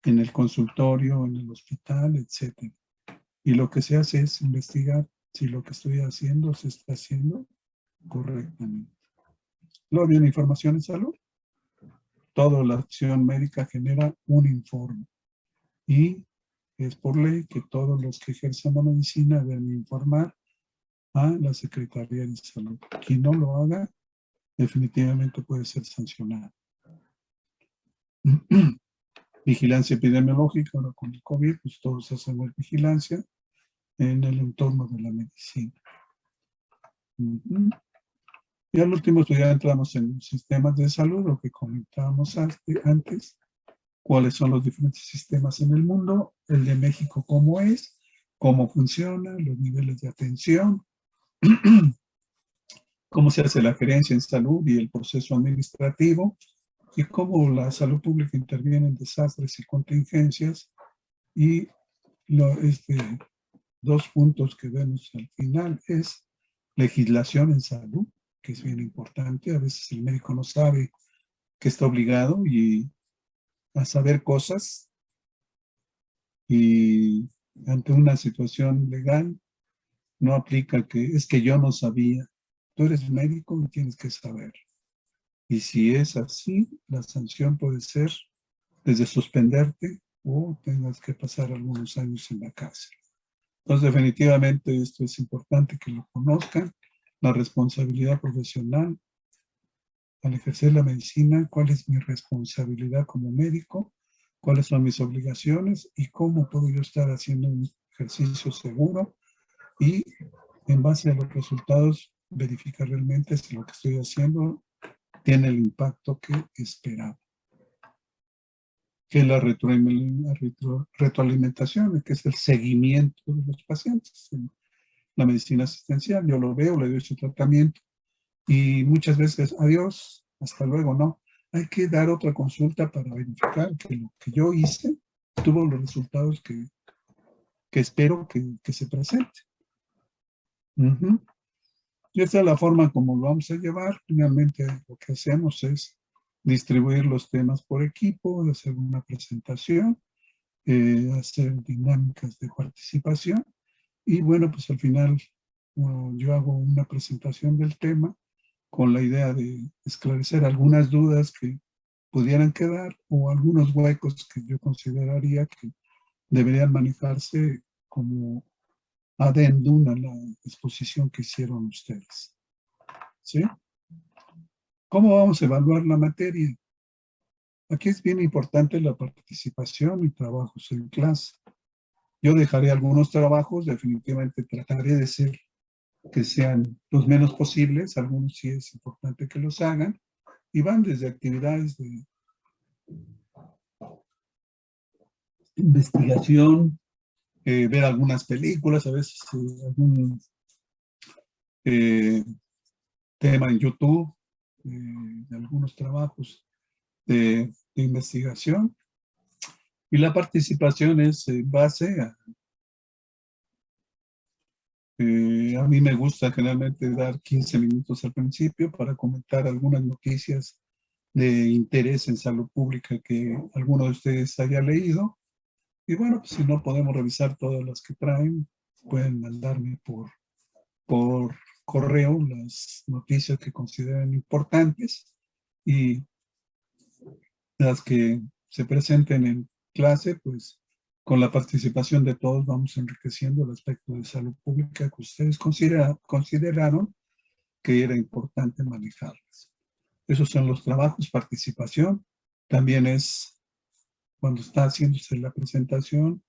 en el consultorio, en el hospital, etc. Y lo que se hace es investigar si lo que estoy haciendo se está haciendo correctamente. Luego viene información en salud. Toda la acción médica genera un informe. Y es por ley que todos los que ejercen la medicina deben informar a la Secretaría de Salud. Quien no lo haga, definitivamente puede ser sancionado. Vigilancia epidemiológica, ahora con el COVID, pues todos hacemos vigilancia en el entorno de la medicina. Y al último, pues ya entramos en los sistemas de salud, lo que comentábamos antes, cuáles son los diferentes sistemas en el mundo, el de México cómo es, cómo funciona, los niveles de atención, cómo se hace la gerencia en salud y el proceso administrativo, y cómo la salud pública interviene en desastres y contingencias, y dos puntos que vemos al final es legislación en salud, que es bien importante. A veces el médico no sabe que está obligado a saber cosas y ante una situación legal no aplica que es que yo no sabía. Tú eres médico y tienes que saber. Y si es así, la sanción puede ser desde suspenderte o tengas que pasar algunos años en la cárcel. Entonces, definitivamente esto es importante que lo conozcan. La responsabilidad profesional al ejercer la medicina, cuál es mi responsabilidad como médico, cuáles son mis obligaciones y cómo puedo yo estar haciendo un ejercicio seguro y en base a los resultados verificar realmente si lo que estoy haciendo tiene el impacto que esperaba. Que es la retroalimentación, que es el seguimiento de los pacientes. En la medicina asistencial, yo lo veo, le doy su tratamiento y muchas veces, adiós, hasta luego, no. Hay que dar otra consulta para verificar que lo que yo hice tuvo los resultados que espero que se presente. Y esta es la forma como lo vamos a llevar. Finalmente lo que hacemos es distribuir los temas por equipo, hacer una presentación, hacer dinámicas de participación y bueno, pues al final yo hago una presentación del tema con la idea de esclarecer algunas dudas que pudieran quedar o algunos huecos que yo consideraría que deberían manejarse como adendum a la exposición que hicieron ustedes. ¿Sí? ¿Cómo vamos a evaluar la materia? Aquí es bien importante la participación y trabajos en clase. Yo dejaré algunos trabajos, definitivamente trataré de ser que sean los menos posibles, algunos sí es importante que los hagan, y van desde actividades de investigación, ver algunas películas, a veces algún tema en YouTube, algunos trabajos de investigación, y la participación es en base a mí me gusta generalmente dar 15 minutos al principio para comentar algunas noticias de interés en salud pública que alguno de ustedes haya leído. Y bueno, pues si no podemos revisar todas las que traen, pueden mandarme por correo las noticias que consideren importantes y las que se presenten en clase, pues con la participación de todos vamos enriqueciendo el aspecto de salud pública que ustedes consideraron que era importante manejarlas. Esos son los trabajos, participación. También es cuando está haciéndose la presentación,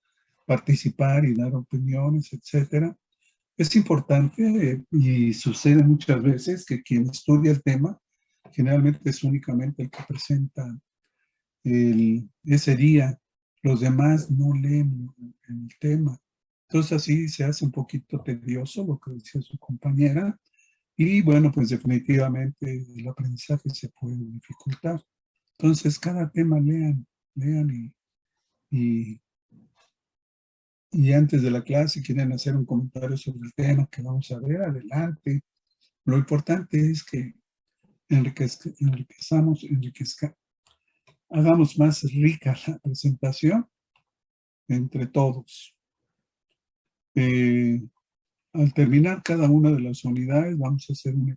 participar y dar opiniones, etcétera. Es importante y sucede muchas veces que quien estudia el tema generalmente es únicamente el que presenta ese día. Los demás no leen el tema Entonces así se hace un poquito tedioso lo que decía su compañera y bueno, pues definitivamente el aprendizaje se puede dificultar. Entonces cada tema lean y antes de la clase quieren hacer un comentario sobre el tema que vamos a ver, adelante. Lo importante es que hagamos más rica la presentación entre todos. Al terminar cada una de las unidades vamos a hacer un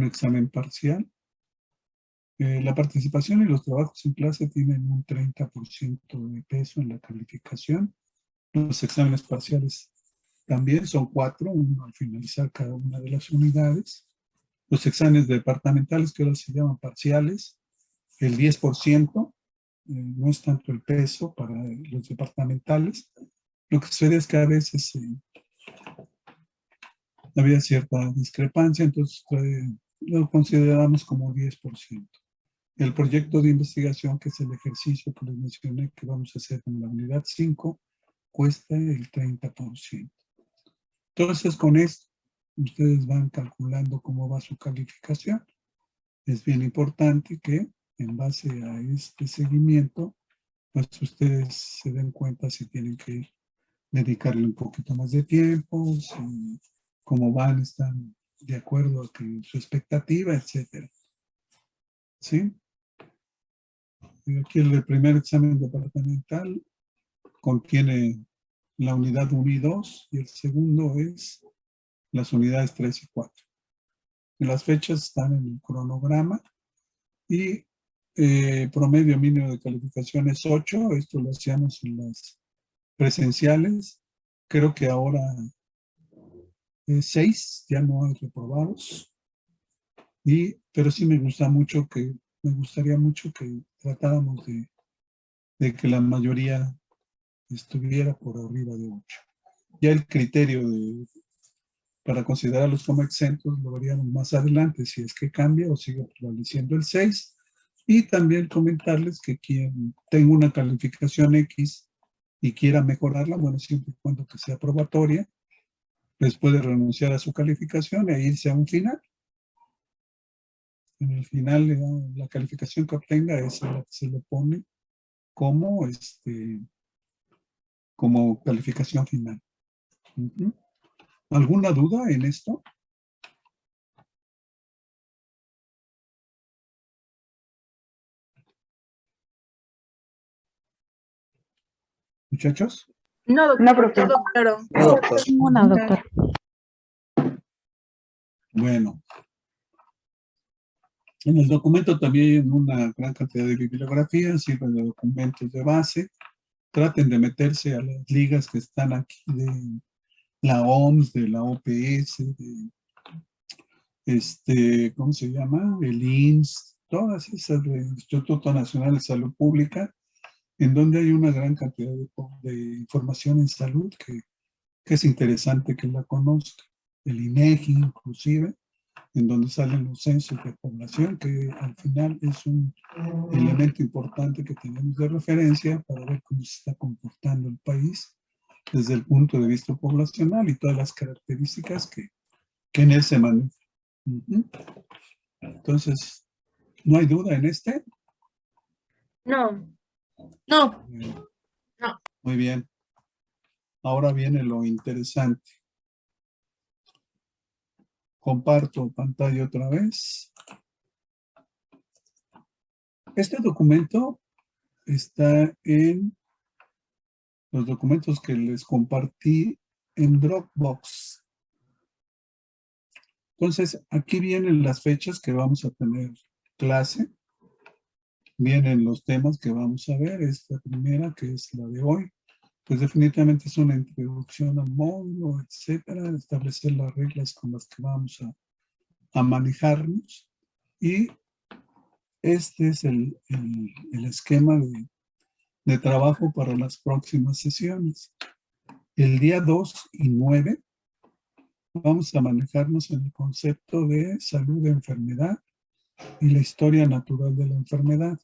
examen parcial. La participación y los trabajos en clase tienen un 30% de peso en la calificación. Los exámenes parciales también son 4, uno al finalizar cada una de las unidades. Los exámenes departamentales, que ahora se llaman parciales, el 10%, no es tanto el peso para los departamentales. Lo que sucede es que a veces había cierta discrepancia, entonces lo consideramos como 10%. El proyecto de investigación, que es el ejercicio que les mencioné que vamos a hacer en la unidad 5, cuesta el 30%. Entonces, con esto, ustedes van calculando cómo va su calificación. Es bien importante que, en base a este seguimiento, pues ustedes se den cuenta si tienen que dedicarle un poquito más de tiempo, si cómo van, están de acuerdo a su expectativa, etcétera. ¿Sí? Y aquí el primer examen departamental contiene la unidad 1 y 2 y el segundo es las unidades 3 y 4. Y las fechas están en el cronograma y promedio mínimo de calificación es 8. Esto lo hacíamos en las presenciales. Creo que ahora 6, ya no hay reprobados. Pero sí me gustaría mucho que tratáramos de que la mayoría estuviera por arriba de 8. Ya el criterio para considerarlos como exentos lo veríamos más adelante, si es que cambia o sigue prevaleciendo el 6. Y también comentarles que quien tenga una calificación X y quiera mejorarla, bueno, siempre y cuando que sea probatoria, pues puede renunciar a su calificación e irse a un final. En el final, la calificación que obtenga es la que se le pone como calificación final. ¿Alguna duda en esto? ¿Muchachos? No, doctor, No, profesor. todo claro. No, doctor. Una, doctor. Bueno. En el documento también hay una gran cantidad de bibliografía, sirven de documentos de base. Traten de meterse a las ligas que están aquí de la OMS, de la OPS, ¿cómo se llama? El INS, todas esas del Instituto Nacional de Salud Pública, en donde hay una gran cantidad de información en salud que es interesante que la conozca. El INEGI inclusive, en donde salen los censos de población, que al final es un elemento importante que tenemos de referencia para ver cómo se está comportando el país desde el punto de vista poblacional y todas las características que en él se manejan. Entonces, ¿no hay duda en este? No. No. No. Muy bien. Ahora viene lo interesante. Comparto pantalla otra vez. Este documento está en los documentos que les compartí en Dropbox. Entonces, aquí vienen las fechas que vamos a tener clase. Vienen los temas que vamos a ver. Esta primera, que es la de hoy, pues definitivamente es una introducción al módulo, etcétera, establecer las reglas con las que vamos a manejarnos. Y este es el esquema de trabajo para las próximas sesiones. El día 2 y 9 vamos a manejarnos en el concepto de salud de enfermedad y la historia natural de la enfermedad.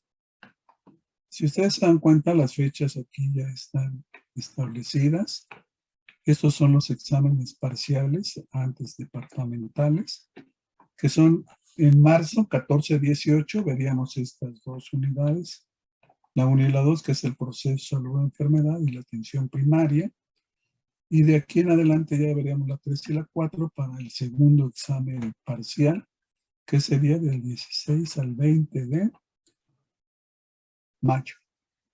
Si ustedes se dan cuenta, las fechas aquí ya están establecidas. Estos son los exámenes parciales antes departamentales, que son en marzo 14-18, veríamos estas dos unidades. La 1 y la 2, que es el proceso salud o enfermedad y la atención primaria. Y de aquí en adelante ya veríamos la 3 y la 4 para el segundo examen parcial, que sería del 16 al 20 de mayo.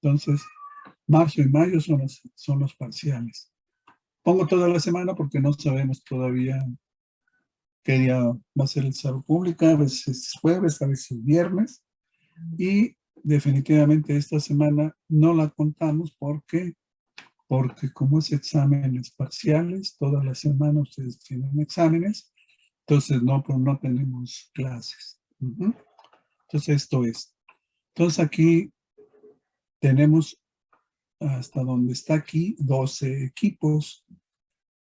Entonces, marzo y mayo son los parciales. Pongo toda la semana porque no sabemos todavía qué día va a ser el salud pública, a veces es jueves, a veces viernes. Y definitivamente esta semana no la contamos porque como es exámenes parciales, toda la semana ustedes tienen exámenes, entonces no tenemos clases. Entonces esto es. Entonces aquí tenemos hasta donde está aquí 12 equipos.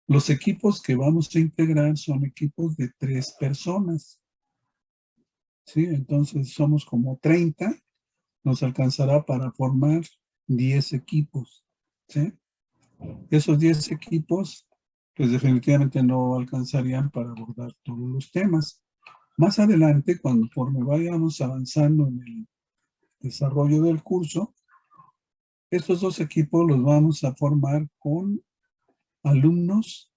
Los equipos que vamos a integrar son equipos de 3 personas. ¿Sí? Entonces somos como 30. Nos alcanzará para formar 10 equipos. ¿Sí? Esos 10 equipos, pues definitivamente no alcanzarían para abordar todos los temas. Más adelante, conforme vayamos avanzando en el desarrollo del curso, estos 2 equipos los vamos a formar con alumnos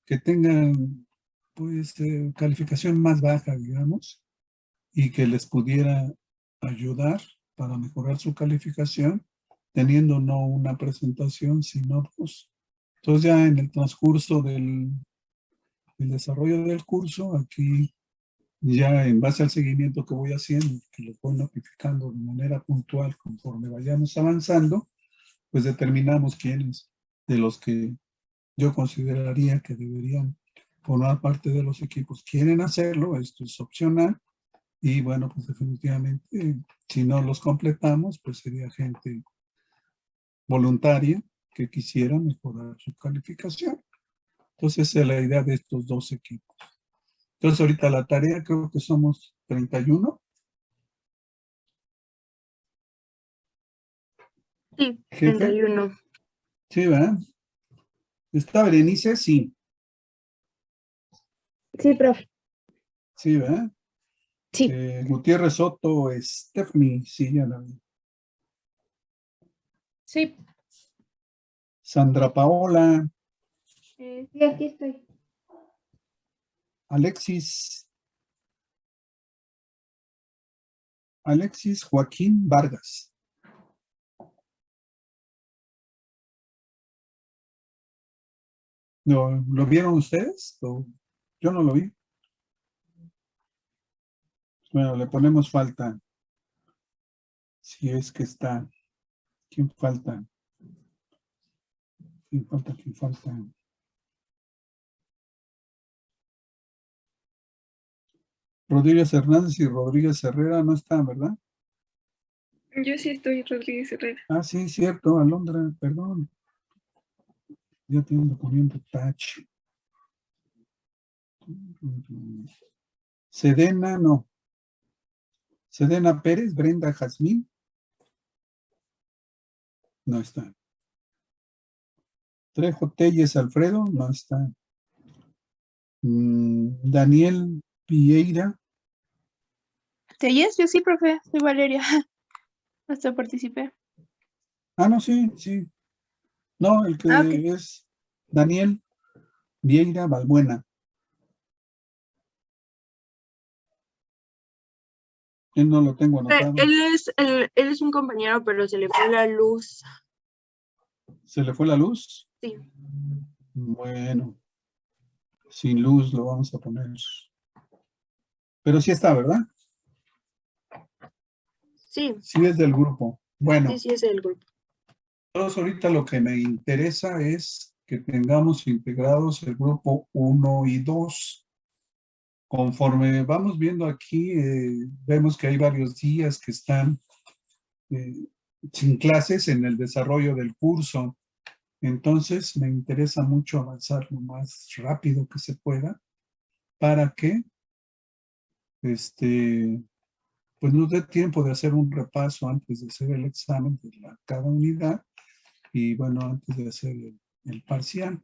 que tengan, pues, calificación más baja, digamos, y que les pudiera ayudar para mejorar su calificación, teniendo no una presentación, sino pues, entonces ya en el transcurso del desarrollo del curso, aquí ya en base al seguimiento que voy haciendo, que los voy notificando de manera puntual conforme vayamos avanzando, pues determinamos quiénes de los que yo consideraría que deberían formar parte de los equipos quieren hacerlo. Esto es opcional. Y bueno, pues definitivamente, si no los completamos, pues sería gente voluntaria que quisiera mejorar su calificación. Entonces, esa es la idea de estos 2 equipos. Entonces, ahorita la tarea creo que somos 31. Sí, Jefe. 31. Sí, ¿verdad? ¿Está Berenice? Sí. Sí, profe. Sí, ¿verdad? Sí. Gutiérrez Soto, Stephanie, sí, ya la vi. Sí. Sandra Paola, Sí, aquí estoy. Alexis Joaquín Vargas. ¿Lo vieron ustedes? Yo no lo vi. Bueno, le ponemos falta. Si es que está. ¿Quién falta? ¿Quién falta? ¿Quién falta? Rodríguez Hernández y Rodríguez Herrera no están, ¿verdad? Yo sí estoy, Rodríguez Herrera. Ah, sí, cierto, Alondra, perdón. Ya te ando poniendo touch. Sedena, no. Sedena Pérez, Brenda Jazmín. No está. Trejo Telles Alfredo, no está. Daniel Vieira. ¿Telles? Yo sí, profe. Soy Valeria. Hasta participé. Ah, no, sí, sí. No, el que ok. es Daniel Vieira Balbuena. Él no lo tengo anotado. Él es un compañero, pero se le fue la luz. ¿Se le fue la luz? Sí. Bueno, sin luz lo vamos a poner. Pero sí está, ¿verdad? Sí. Sí es del grupo. Bueno. Sí, es del grupo. Entonces ahorita lo que me interesa es que tengamos integrados el grupo 1 y 2. Conforme vamos viendo aquí, vemos que hay varios días que están sin clases en el desarrollo del curso. Entonces me interesa mucho avanzar lo más rápido que se pueda para que pues nos dé tiempo de hacer un repaso antes de hacer el examen de cada unidad y bueno, antes de hacer el parcial.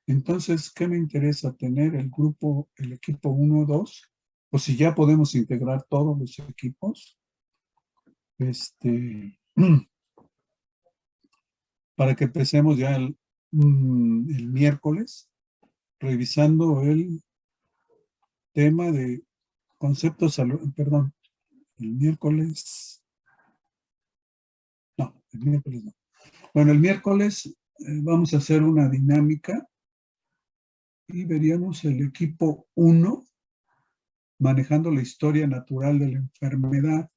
Entonces, ¿qué me interesa? Tener el equipo 1, 2, o si ya podemos integrar todos los equipos, para que empecemos ya el miércoles, revisando el tema de conceptos, perdón, el miércoles no. Bueno, el miércoles vamos a hacer una dinámica y veríamos el equipo 1 manejando la historia natural de la enfermedad.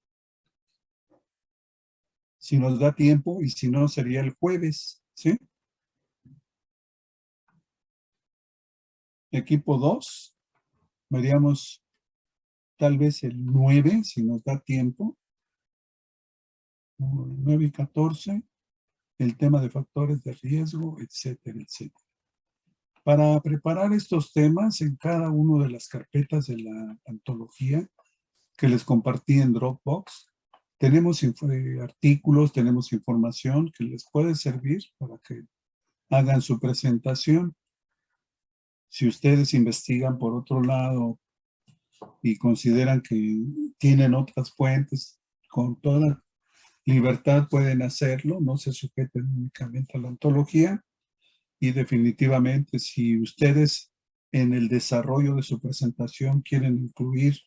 Si nos da tiempo y si no sería el jueves, ¿sí? Equipo 2, veríamos tal vez el 9, si nos da tiempo. 9 y 14, el tema de factores de riesgo, etcétera, etcétera. Para preparar estos temas en cada una de las carpetas de la antología que les compartí en Dropbox, tenemos artículos, tenemos información que les puede servir para que hagan su presentación. Si ustedes investigan por otro lado y consideran que tienen otras fuentes, con toda libertad pueden hacerlo, no se sujeten únicamente a la antología. Y definitivamente, si ustedes en el desarrollo de su presentación quieren incluir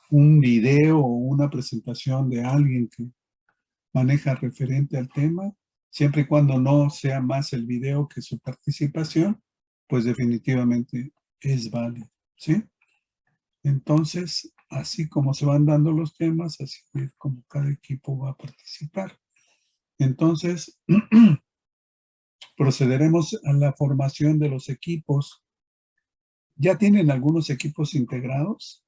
un video o una presentación de alguien que maneja referente al tema, siempre y cuando no sea más el video que su participación, pues definitivamente es válido, ¿sí? Entonces, así como se van dando los temas, así es como cada equipo va a participar. Entonces, procederemos a la formación de los equipos. ¿Ya tienen algunos equipos integrados?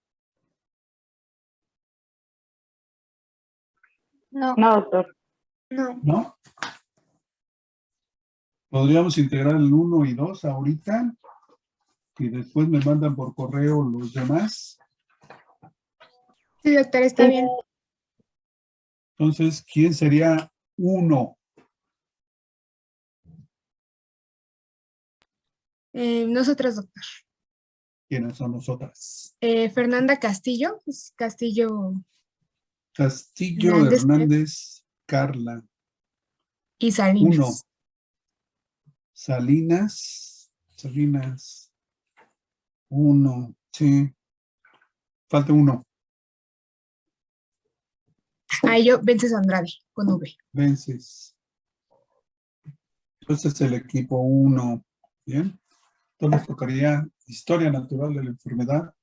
No, doctor. ¿No? Podríamos integrar el 1 y 2 ahorita y después me mandan por correo los demás. Sí, doctor, está bien. Entonces, ¿quién sería 1? Nosotras, doctor. ¿Quiénes son nosotras? Fernanda Castillo, Castillo Castillo, Hernández, Carla. Y Salinas. 1. Salinas. 1, sí. Falta 1. Yo, Vences Andrade, con V. Vences. Entonces el equipo 1. Bien. Entonces tocaría historia natural de la enfermedad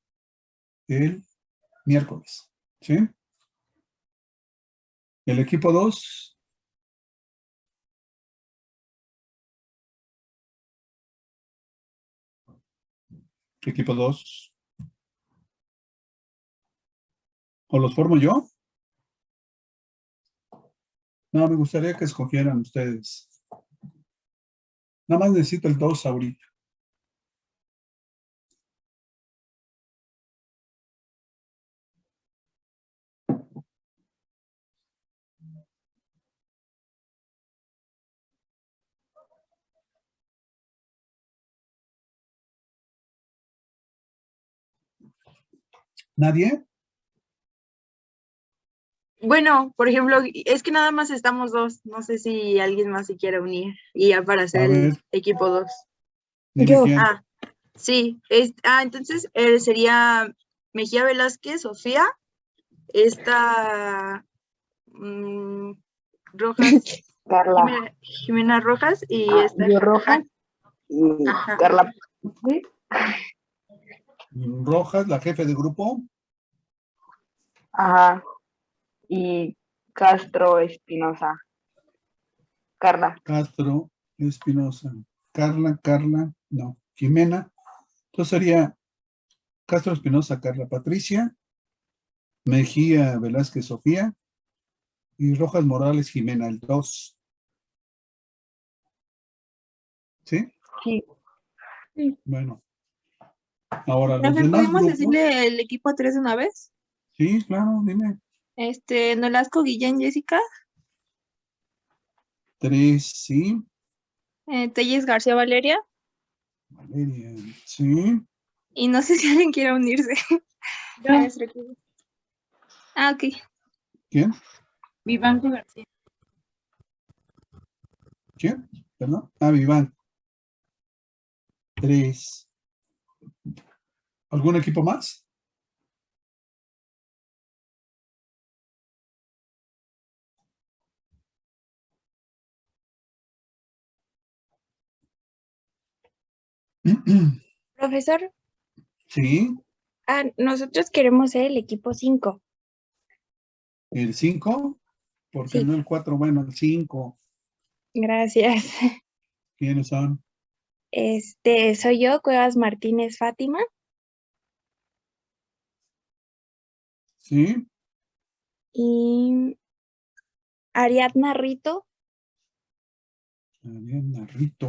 el miércoles. ¿Sí? El equipo 2. Equipo 2. ¿O los formo yo? No, me gustaría que escogieran ustedes. Nada más necesito el 2 ahorita. ¿Nadie? Bueno, por ejemplo, es que nada más estamos 2. No sé si alguien más se quiere unir y ya para hacer el equipo 2. Yo. Sí. Entonces sería Mejía Velázquez, Sofía, Rojas, Carla. Jimena Rojas y yo Rojas y Carla. ¿Sí? Rojas, la jefe de grupo. Ajá. Y Castro Espinosa. Carla. Castro Espinosa. Carla, no. Jimena. Entonces sería Castro Espinosa, Carla Patricia, Mejía Velázquez Sofía y Rojas Morales Jimena, el 2. ¿Sí? Sí. Bueno. Ahora los ¿También demás podemos grupos. decirle el equipo 3 de una vez? Sí, claro, dime. Nolasco Guillén Jessica, 3, sí. Telles García Valeria, Valeria, sí. y no sé si alguien quiere unirse. a nuestro equipo. Ok. ¿Quién? Vivanco García. ¿Quién? ¿Perdón? Ah, Vivan. 3. ¿Algún equipo más? Profesor, Sí. nosotros queremos ser el equipo 5. ¿El 5? ¿Por qué Sí. no el 4? Bueno, el 5. Gracias. ¿Quiénes son? Soy yo, Cuevas Martínez Fátima. Sí. Y Ariadna Rito. Ariadna Rito.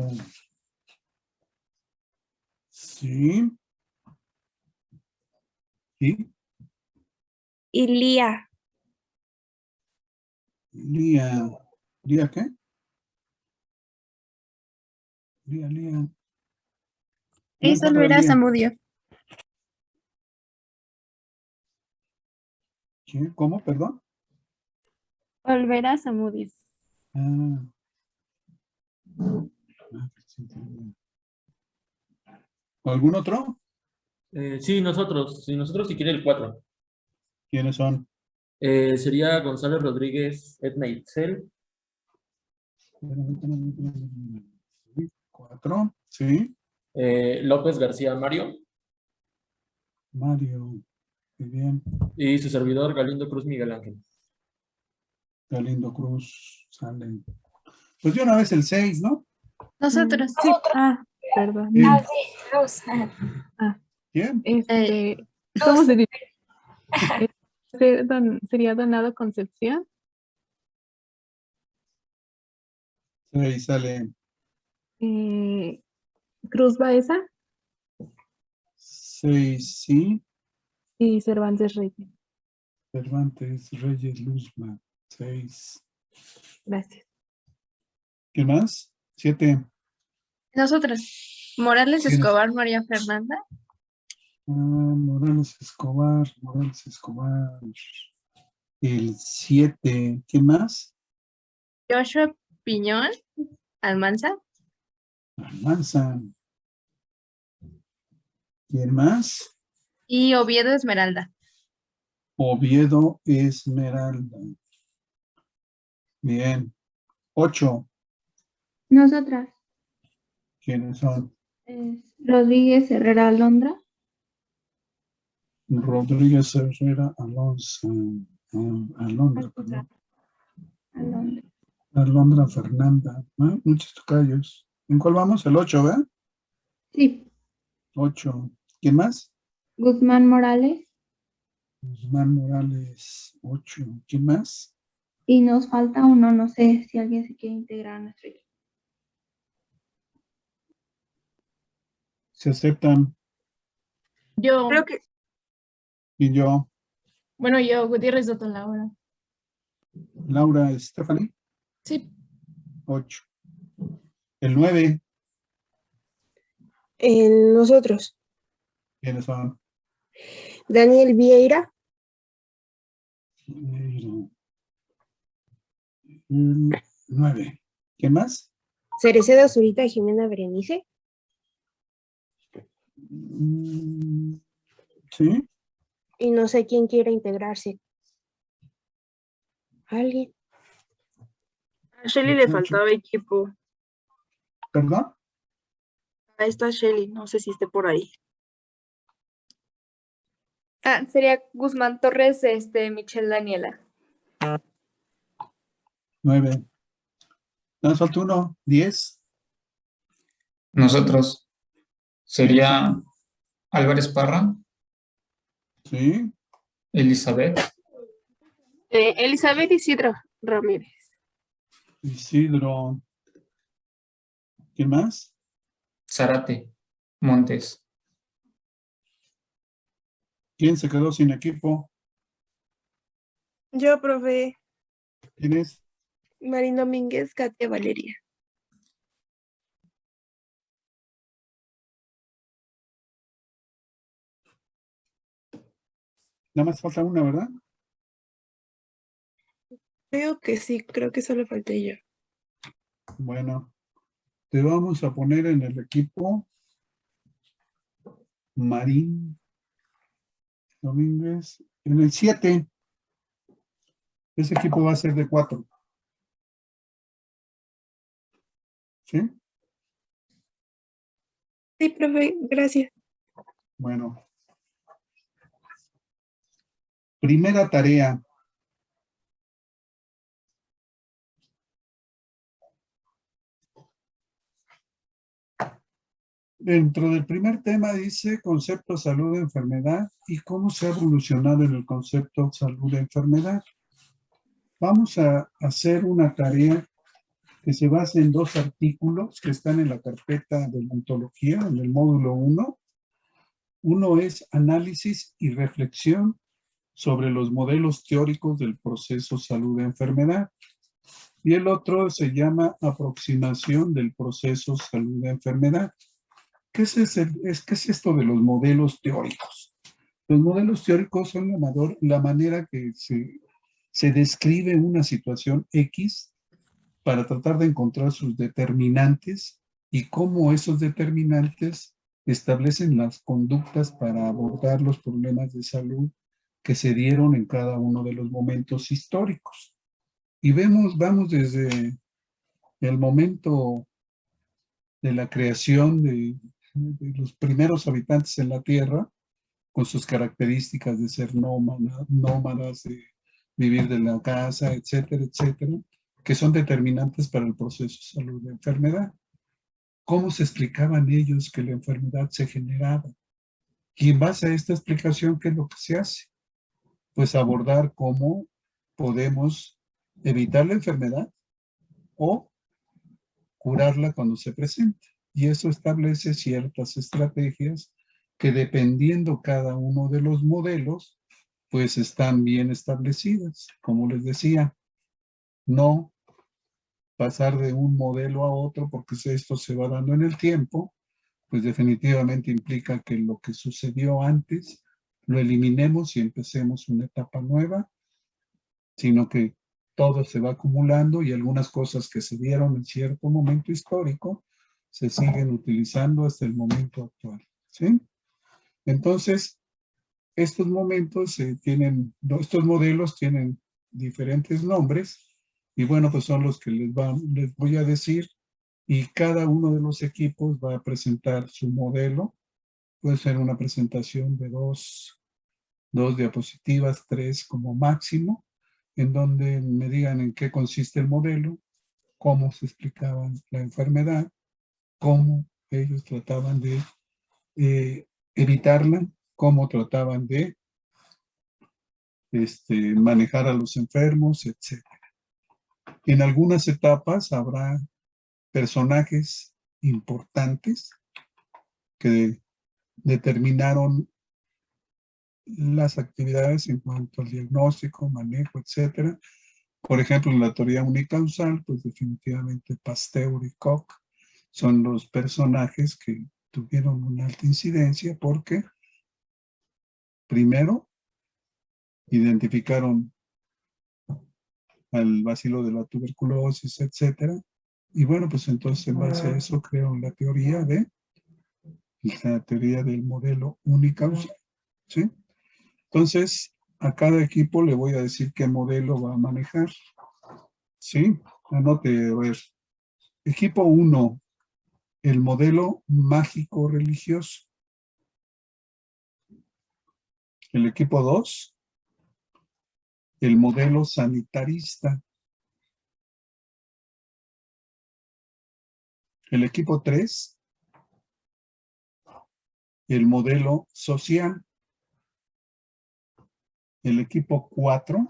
Sí. ¿Sí? Y Lía. Lía. ¿Lía qué? Lía. No Es encuentro a Olvera Lía. Zamudio. ¿Quién? ¿Cómo? Perdón. Olvera Zamudio. Ah. ¿Algún otro? Sí, nosotros si quiere el 4. ¿Quiénes son? Sería Gonzalo Rodríguez, Edna Itzel, 4. Sí. López García Mario Mario. Muy bien. y su servidor Galindo Cruz Miguel Ángel. Galindo Cruz. Sale. Pues de una vez el 6, ¿no? Nosotros. Sí. Ah, perdón. ¿Quién? Sí, Luz. ¿Quién? ¿Cómo se dice? ¿Sería Donado Concepción? 6 sale. Cruz Baeza 6, sí. y Cervantes Reyes. Cervantes, Reyes, Luzma. 6. Gracias. ¿Qué más? 7. Nosotros. Morales ¿Quiénes? Escobar María Fernanda. Morales Escobar. El 7. ¿Quién más? Joshua Piñón Almanza. Almanza. ¿Quién más? Y Oviedo Esmeralda. Oviedo Esmeralda. Bien. 8. Nosotras. ¿Quiénes son? Rodríguez Herrera Alondra. Rodríguez Herrera Alonso. Alondra, perdón. Alondra. Alondra Fernanda. Muchos tocayos. ¿En cuál vamos? El 8, ¿verdad? Sí. 8. ¿Quién más? Guzmán Morales. Guzmán Morales. 8. ¿Quién más? Y nos falta uno, no sé si alguien se quiere integrar a nuestro equipo. Se aceptan. Yo, Creo que Y yo, bueno, yo, Gutiérrez Dotton Laura. Laura Stephanie. Sí. 8. El 9. Nosotros. ¿Quiénes son? Daniel Vieira. El 9. ¿Quién más? Cereceda Zurita Jimena Berenice. Sí. Y no sé quién quiere integrarse. ¿Alguien? a Shelly le faltaba equipo. ¿Perdón? Ahí está Shelly, no sé si esté por ahí. Sería Guzmán Torres, Michelle Daniela. 9. Nos falta uno. 10. Nosotros. Sería Álvarez Parra. Sí. Elizabeth. Elizabeth Isidro Ramírez. Isidro. ¿Quién más? Zárate Montes. ¿Quién se quedó sin equipo? Yo, profe. ¿Quién es? Marín Domínguez, Katia Valeria. Nada más falta una, ¿verdad? Creo que sí, creo que solo falté yo. Bueno, te vamos a poner en el equipo Marín Domínguez, en el 7. Ese equipo va a ser de 4. ¿Sí? Sí, profe, gracias. Bueno. Primera tarea. Dentro del primer tema dice concepto salud, enfermedad y cómo se ha evolucionado en el concepto salud, enfermedad. Vamos a hacer una tarea que se basa en 2 artículos que están en la carpeta de la ontología, en el módulo 1. Uno es análisis y reflexión sobre los modelos teóricos del proceso salud-enfermedad. Y el otro se llama aproximación del proceso salud-enfermedad. ¿Qué es esto de los modelos teóricos? Los modelos teóricos son la manera que se describe una situación X para tratar de encontrar sus determinantes y cómo esos determinantes establecen las conductas para abordar los problemas de salud que se dieron en cada uno de los momentos históricos. Y vamos desde el momento de la creación de los primeros habitantes en la Tierra, con sus características de ser nómadas, de vivir de la casa, etcétera, etcétera, que son determinantes para el proceso salud de enfermedad. ¿Cómo se explicaban ellos que la enfermedad se generaba? Y en base a esta explicación, ¿qué es lo que se hace? Pues abordar cómo podemos evitar la enfermedad o curarla cuando se presente. Y eso establece ciertas estrategias que dependiendo cada uno de los modelos, pues están bien establecidas. Como les decía, no pasar de un modelo a otro porque si esto se va dando en el tiempo, pues definitivamente implica que lo que sucedió antes lo eliminemos y empecemos una etapa nueva, sino que todo se va acumulando y algunas cosas que se dieron en cierto momento histórico se siguen utilizando hasta el momento actual, ¿sí? Entonces, estos modelos tienen diferentes nombres y bueno, pues son los que les voy a decir y cada uno de los equipos va a presentar su modelo. Puede ser una presentación de dos diapositivas, 3 como máximo, en donde me digan en qué consiste el modelo, cómo se explicaba la enfermedad, cómo ellos trataban de evitarla, cómo trataban de manejar a los enfermos, etc. En algunas etapas habrá personajes importantes que determinaron las actividades en cuanto al diagnóstico, manejo, etc. Por ejemplo, en la teoría unicausal, pues definitivamente Pasteur y Koch son los personajes que tuvieron una alta incidencia porque, primero, identificaron al bacilo de la tuberculosis, etcétera. Y bueno, pues entonces en base a eso crearon la teoría del modelo unicausal, ¿sí? Entonces, a cada equipo le voy a decir qué modelo va a manejar, ¿sí? Anote, a ver. Equipo 1, el modelo mágico religioso. El equipo 2, el modelo sanitarista. El equipo 3, el modelo social. El equipo 4,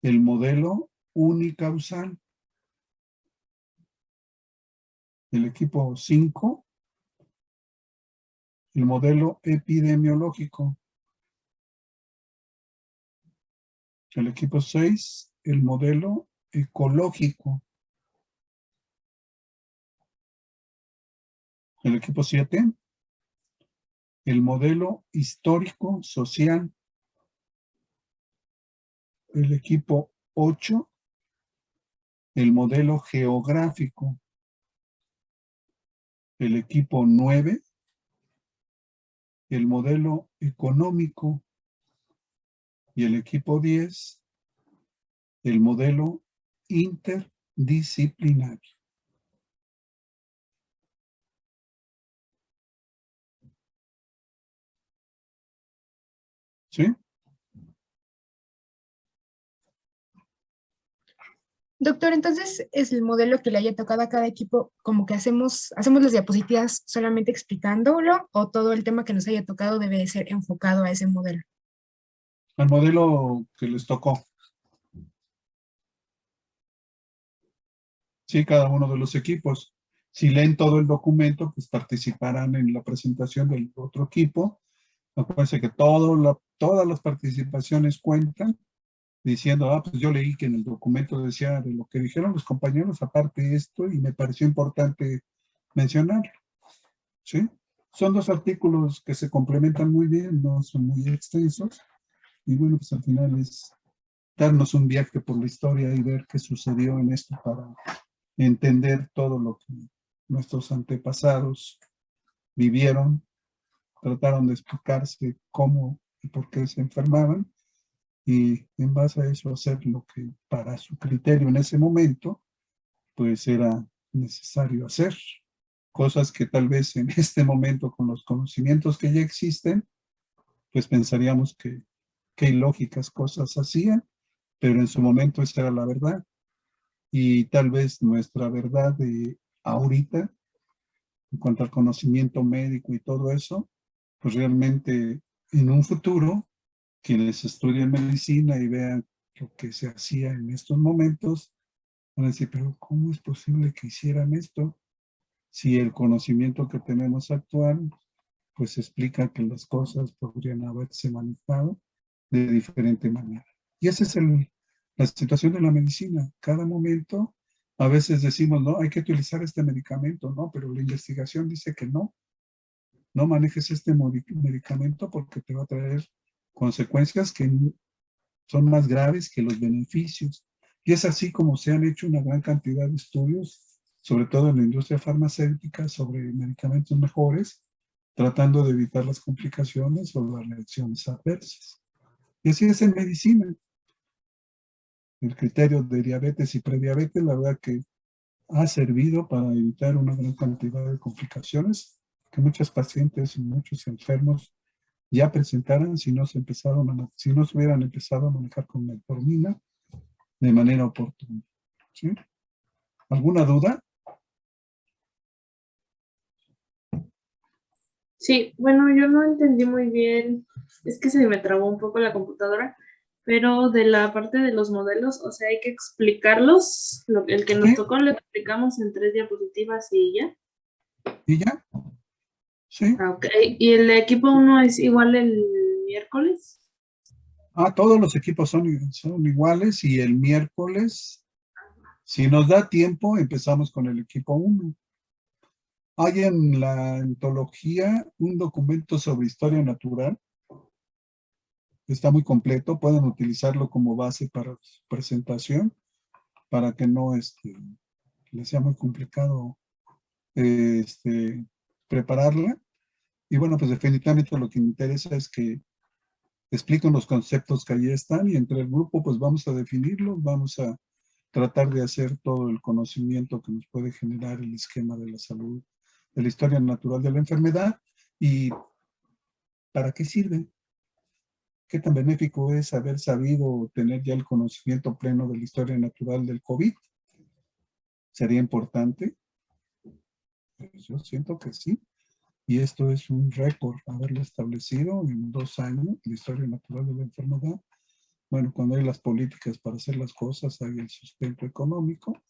el modelo unicausal. El equipo 5, el modelo epidemiológico. El equipo 6, el modelo ecológico. El equipo 7, el modelo histórico social. El equipo 8, el modelo geográfico. El equipo 9, el modelo económico. Y el equipo 10, el modelo interdisciplinario. ¿Sí? Doctor, entonces es el modelo que le haya tocado a cada equipo, como que hacemos las diapositivas solamente explicándolo, o todo el tema que nos haya tocado debe ser enfocado a ese modelo. El modelo que les tocó. Sí, cada uno de los equipos. Si leen todo el documento, pues participarán en la presentación del otro equipo. Acuérdense que todas las participaciones cuentan, diciendo, pues yo leí que en el documento decía de lo que dijeron los compañeros, aparte esto, y me pareció importante mencionarlo. ¿Sí? Son 2 artículos que se complementan muy bien, no son muy extensos, y bueno, pues al final es darnos un viaje por la historia y ver qué sucedió en esto para entender todo lo que nuestros antepasados vivieron, trataron de explicarse cómo y por qué se enfermaban, y en base a eso hacer lo que para su criterio en ese momento, pues era necesario hacer. Cosas que tal vez en este momento, con los conocimientos que ya existen, pues pensaríamos que qué ilógicas cosas hacían, pero en su momento esa era la verdad. Y tal vez nuestra verdad de ahorita, en cuanto al conocimiento médico y todo eso, pues realmente en un futuro, quienes estudien medicina y vean lo que se hacía en estos momentos, van a decir, pero ¿cómo es posible que hicieran esto? Si el conocimiento que tenemos actual, pues explica que las cosas podrían haberse manejado de diferente manera. Y esa es la situación de la medicina. Cada momento, a veces decimos, no, hay que utilizar este medicamento, no, pero la investigación dice que no manejes este medicamento porque te va a traer consecuencias que son más graves que los beneficios. Y es así como se han hecho una gran cantidad de estudios, sobre todo en la industria farmacéutica, sobre medicamentos mejores, tratando de evitar las complicaciones o las reacciones adversas. Y así es en medicina. El criterio de diabetes y prediabetes, la verdad que ha servido para evitar una gran cantidad de complicaciones que muchos pacientes y muchos enfermos ya presentaran si no se hubieran empezado a manejar con metformina de manera oportuna. ¿Sí? ¿Alguna duda? Sí, bueno, yo no entendí muy bien, es que se me trabó un poco la computadora, pero de la parte de los modelos, o sea, hay que explicarlos, el que nos tocó lo explicamos en 3 diapositivas y ya. ¿Y ya? Sí. Ok, ¿y el equipo 1 es igual el miércoles? Todos los equipos son iguales y el miércoles, si nos da tiempo, empezamos con el equipo 1. Hay en la antología un documento sobre historia natural. Está muy completo, pueden utilizarlo como base para su presentación, para que no les sea muy complicado prepararla. Y bueno, pues definitivamente lo que me interesa es que expliquen los conceptos que allí están y entre el grupo pues vamos a definirlos, vamos a tratar de hacer todo el conocimiento que nos puede generar el esquema de la salud, de la historia natural de la enfermedad y ¿para qué sirve? ¿Qué tan benéfico es haber sabido tener ya el conocimiento pleno de la historia natural del COVID? ¿Sería importante? Pues yo siento que sí. Y esto es un récord, haberlo establecido en 2 años, la historia natural de la enfermedad. Bueno, cuando hay las políticas para hacer las cosas, hay el sustento económico.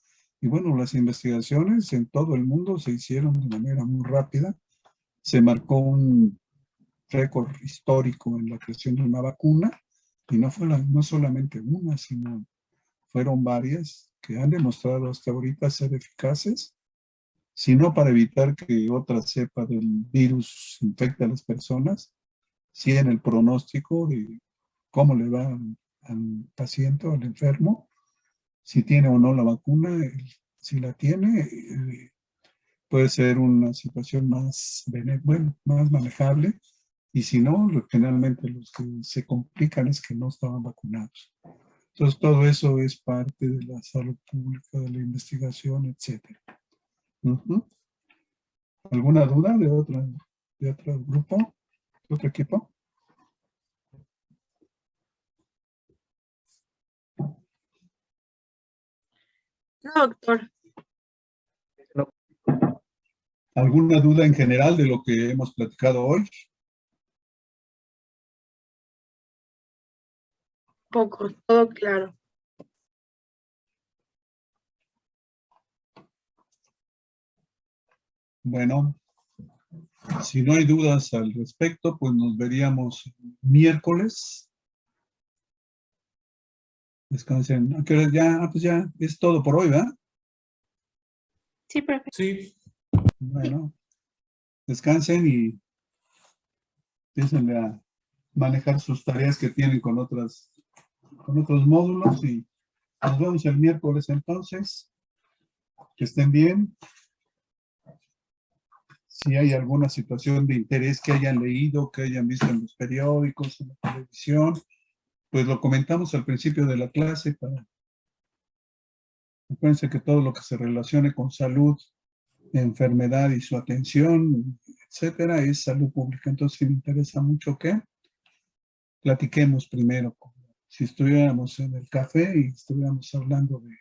Y bueno, las investigaciones en todo el mundo se hicieron de manera muy rápida. Se marcó un récord histórico en la creación de una vacuna Y no no solamente una, sino fueron varias que han demostrado hasta ahorita ser eficaces, sino para evitar que otra cepa del virus infecte a las personas, sí en el pronóstico de cómo le va al paciente o al enfermo, si tiene o no la vacuna, si la tiene, puede ser una situación más, más manejable, y si no, generalmente los que se complican es que no estaban vacunados. Entonces, todo eso es parte de la salud pública, de la investigación, etc. ¿Alguna duda de otro grupo, de otro equipo? No, doctor. ¿Alguna duda en general de lo que hemos platicado hoy? Poco, todo claro. Bueno, si no hay dudas al respecto, pues nos veríamos miércoles. Descansen. ¿A qué hora ya? Pues ya es todo por hoy, ¿verdad? Sí, profe. Sí. Bueno, descansen y empiecen a manejar sus tareas que tienen con otros módulos, y nos vemos el miércoles entonces. Que estén bien. Si hay alguna situación de interés que hayan leído, que hayan visto en los periódicos, en la televisión, pues lo comentamos al principio de la clase. Acuérdense que todo lo que se relacione con salud, enfermedad y su atención, etcétera, es salud pública. Entonces, si me interesa mucho que platiquemos primero, como si estuviéramos en el café y estuviéramos hablando de